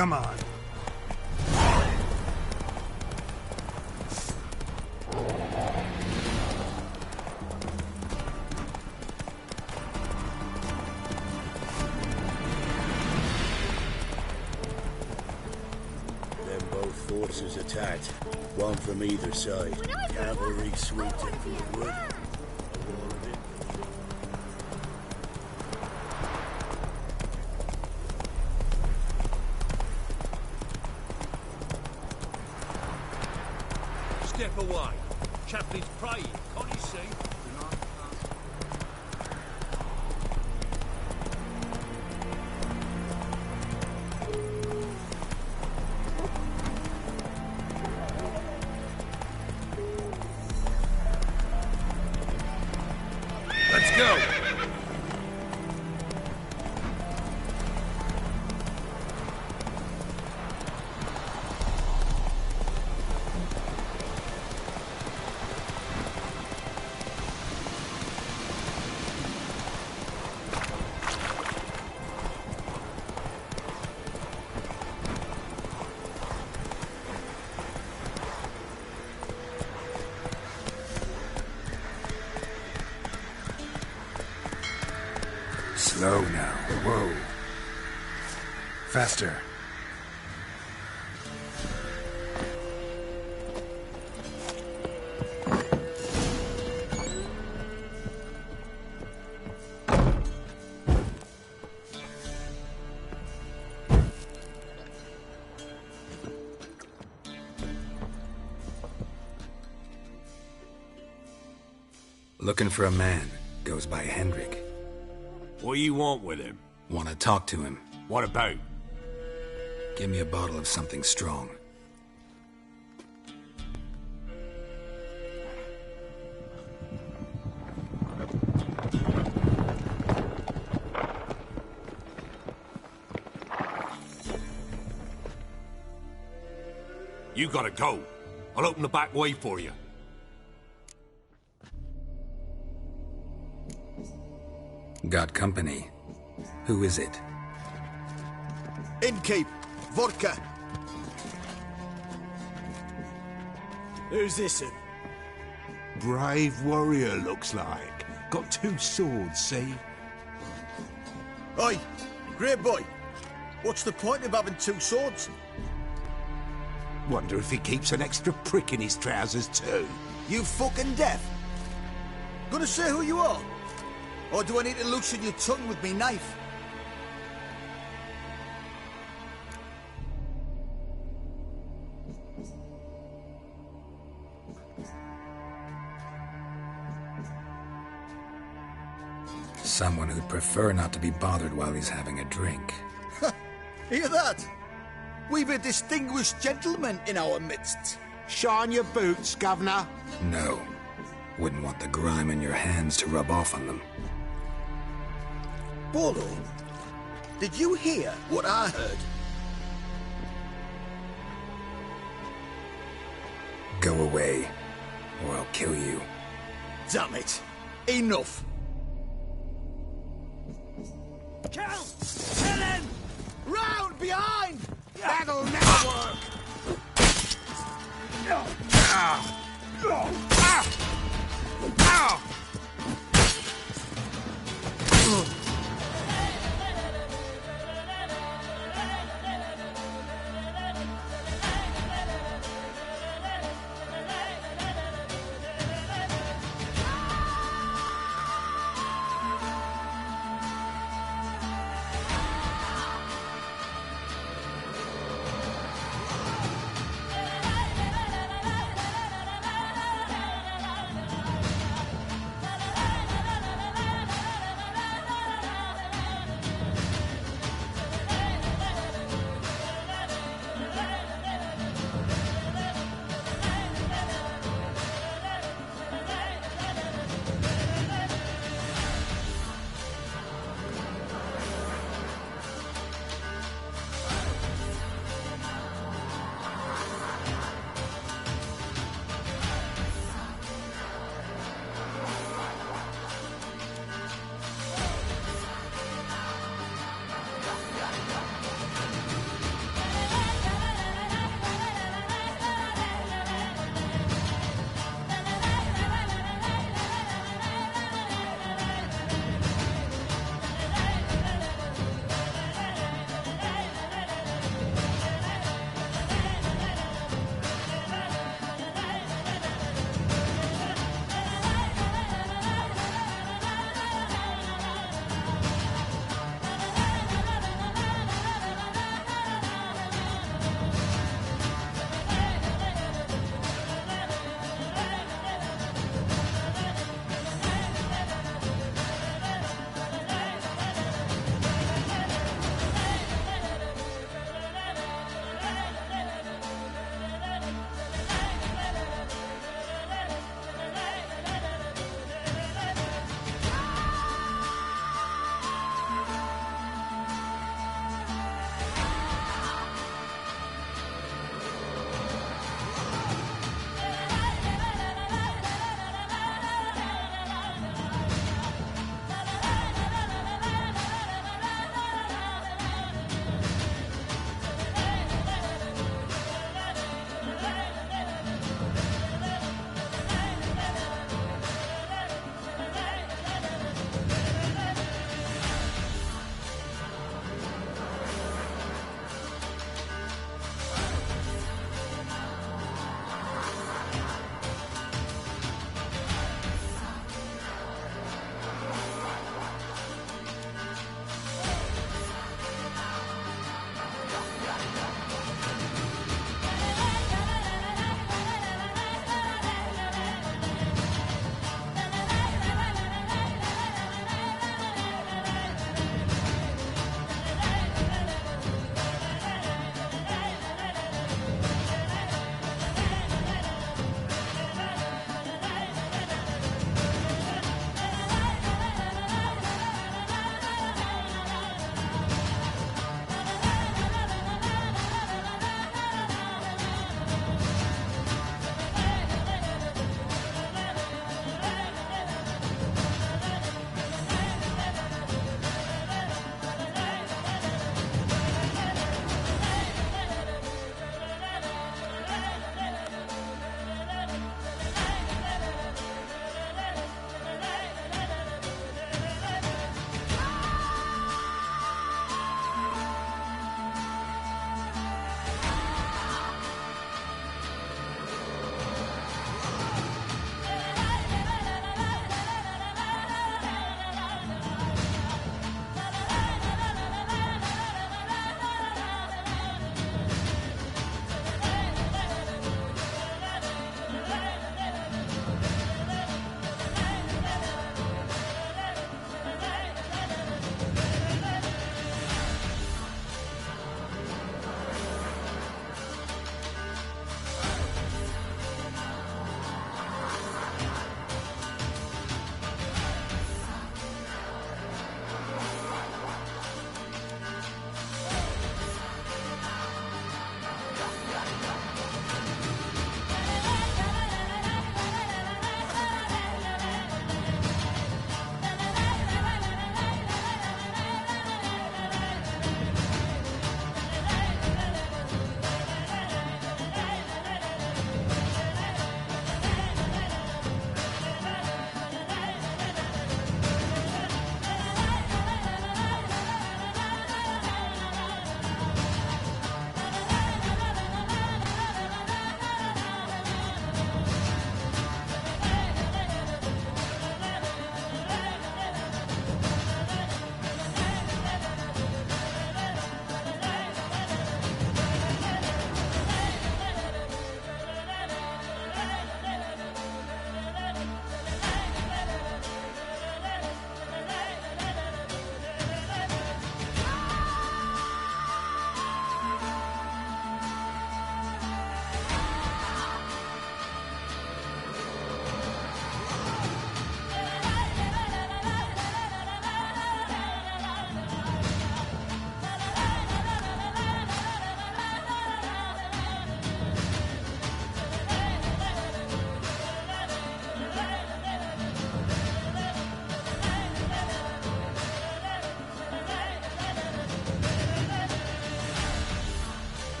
Come on. Then both forces attacked, one from either side. Cavalry swept in from the wood. Step away. Chaplin's praying, can't you see? Let's go! Slow now. Whoa. Faster. Looking for a man. Goes by Hendrik. What do you want with him? Want to talk to him. What about? Give me a bottle of something strong. You gotta go. I'll open the back way for you. Got company. Who is it? Innkeep, vodka. Who's this? Brave warrior, looks like. Got 2 swords, see? Oi, great boy. What's the point of having 2 swords? Wonder if he keeps an extra prick in his trousers too. You fucking deaf? Gonna say who you are? Or do I need to loosen your tongue with me knife? Someone who'd prefer not to be bothered while he's having a drink. Hear that? We've a distinguished gentleman in our midst. Shine your boots, Governor. No. Wouldn't want the grime in your hands to rub off on them. Bolo, did you hear what I heard? Go away, or I'll kill you. Damn it. Enough. Kill! Kill him! Round behind! That'll never work!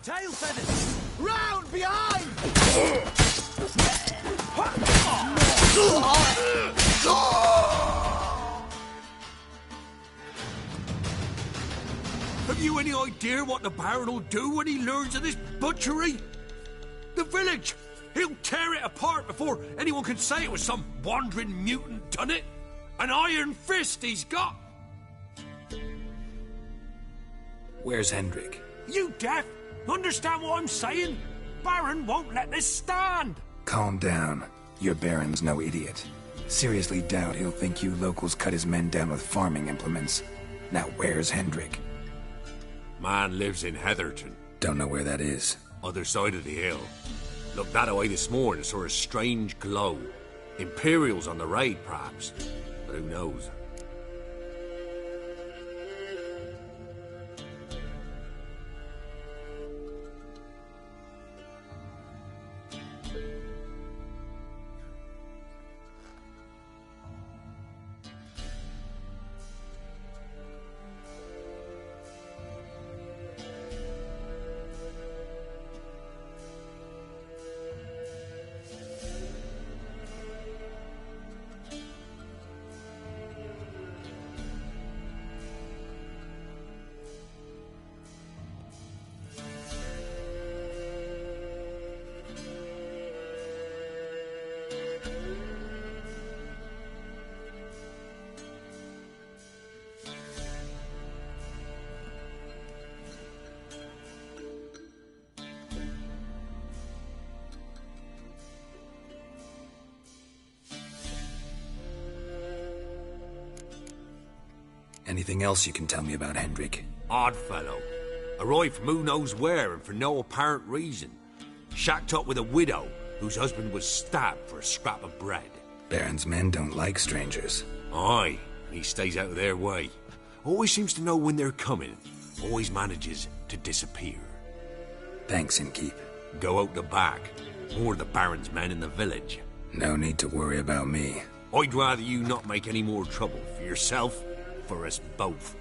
Tail feathers! Round behind! Have you any idea what the Baron will do when he learns of this butchery? The village! He'll tear it apart before anyone can say it was some wandering mutant done it. An iron fist he's got! Where's Hendrik? You deaf? Understand what I'm saying? Baron won't let this stand! Calm down. Your Baron's no idiot. Seriously doubt he'll think you locals cut his men down with farming implements. Now where's Hendrik? Man lives in Heatherton. Don't know where that is. Other side of the hill. Looked that away this morning, saw a strange glow. Imperials on the raid, perhaps. But who knows? Anything else you can tell me about Hendrik? Odd fellow. Arrived from who knows where and for no apparent reason. Shacked up with a widow whose husband was stabbed for a scrap of bread. Baron's men don't like strangers. Aye, and he stays out of their way. Always seems to know when they're coming. Always manages to disappear. Thanks, Innkeep. Go out the back. More of the Baron's men in the village. No need to worry about me. I'd rather you not make any more trouble for yourself, for us both.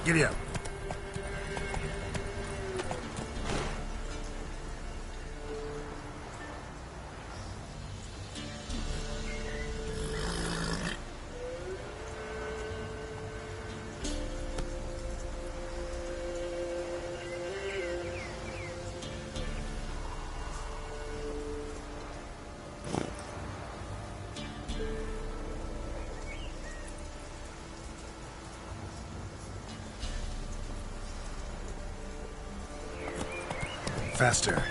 Giddy up. Faster.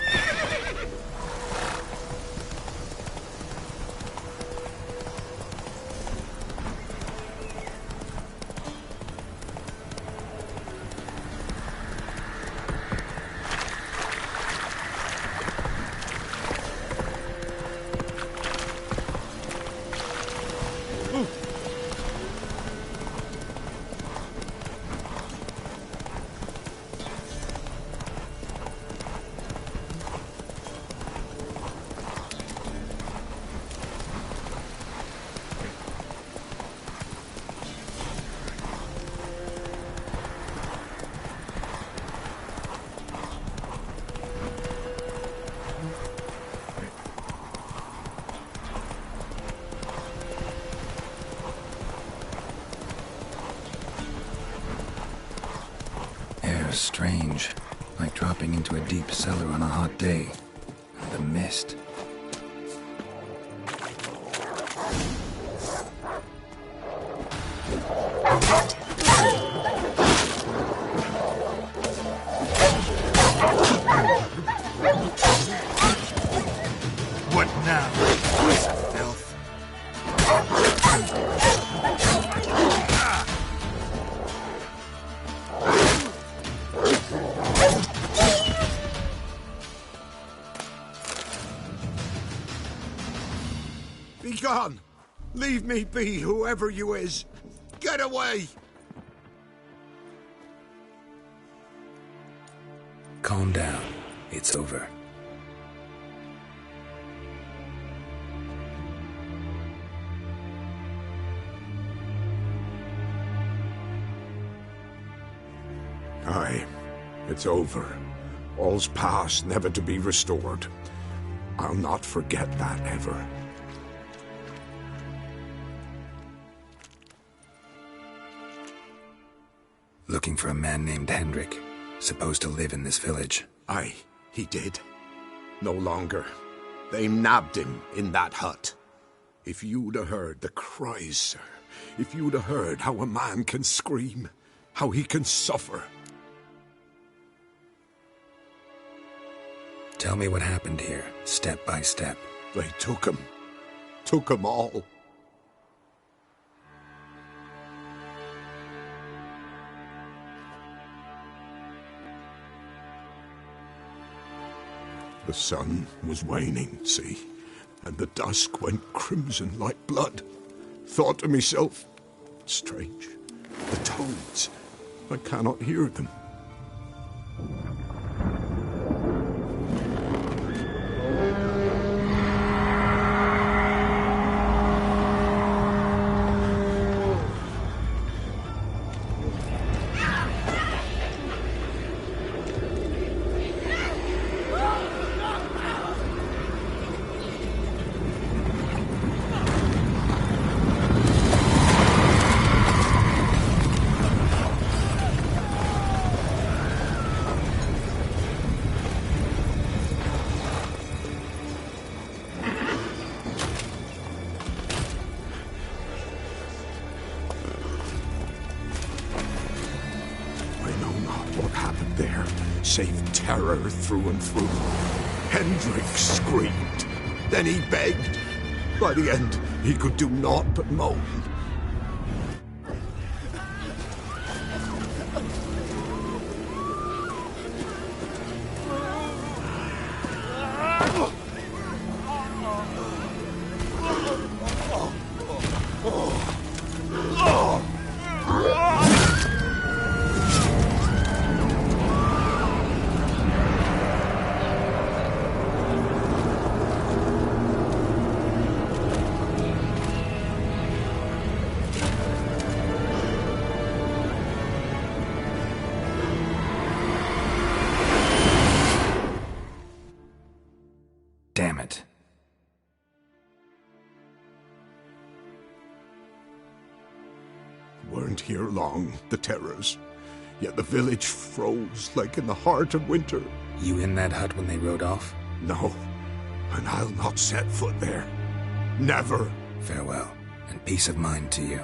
Strange. Like dropping into a deep cellar on a hot day. The mist. What now? Filth. Be gone! Leave me be, whoever you is! Get away! Calm down. It's over. Aye, it's over. All's past, never to be restored. I'll not forget that ever. Looking for a man named Hendrik, supposed to live in this village. Aye, he did. No longer. They nabbed him in that hut. If you'd have heard the cries, sir, if you'd have heard how a man can scream, how he can suffer. Tell me what happened here, step by step. They took him. Took him all. The sun was waning, see, and the dusk went crimson like blood. Thought to myself, strange, the toads, I cannot hear them. Save terror through and through. Hendrik screamed. Then he begged. By the end, he could do naught but moan. Damn it. Weren't here long, the terrors. Yet the village froze like in the heart of winter. You in that hut when they rode off? No, and I'll not set foot there. Never. Farewell, and peace of mind to you.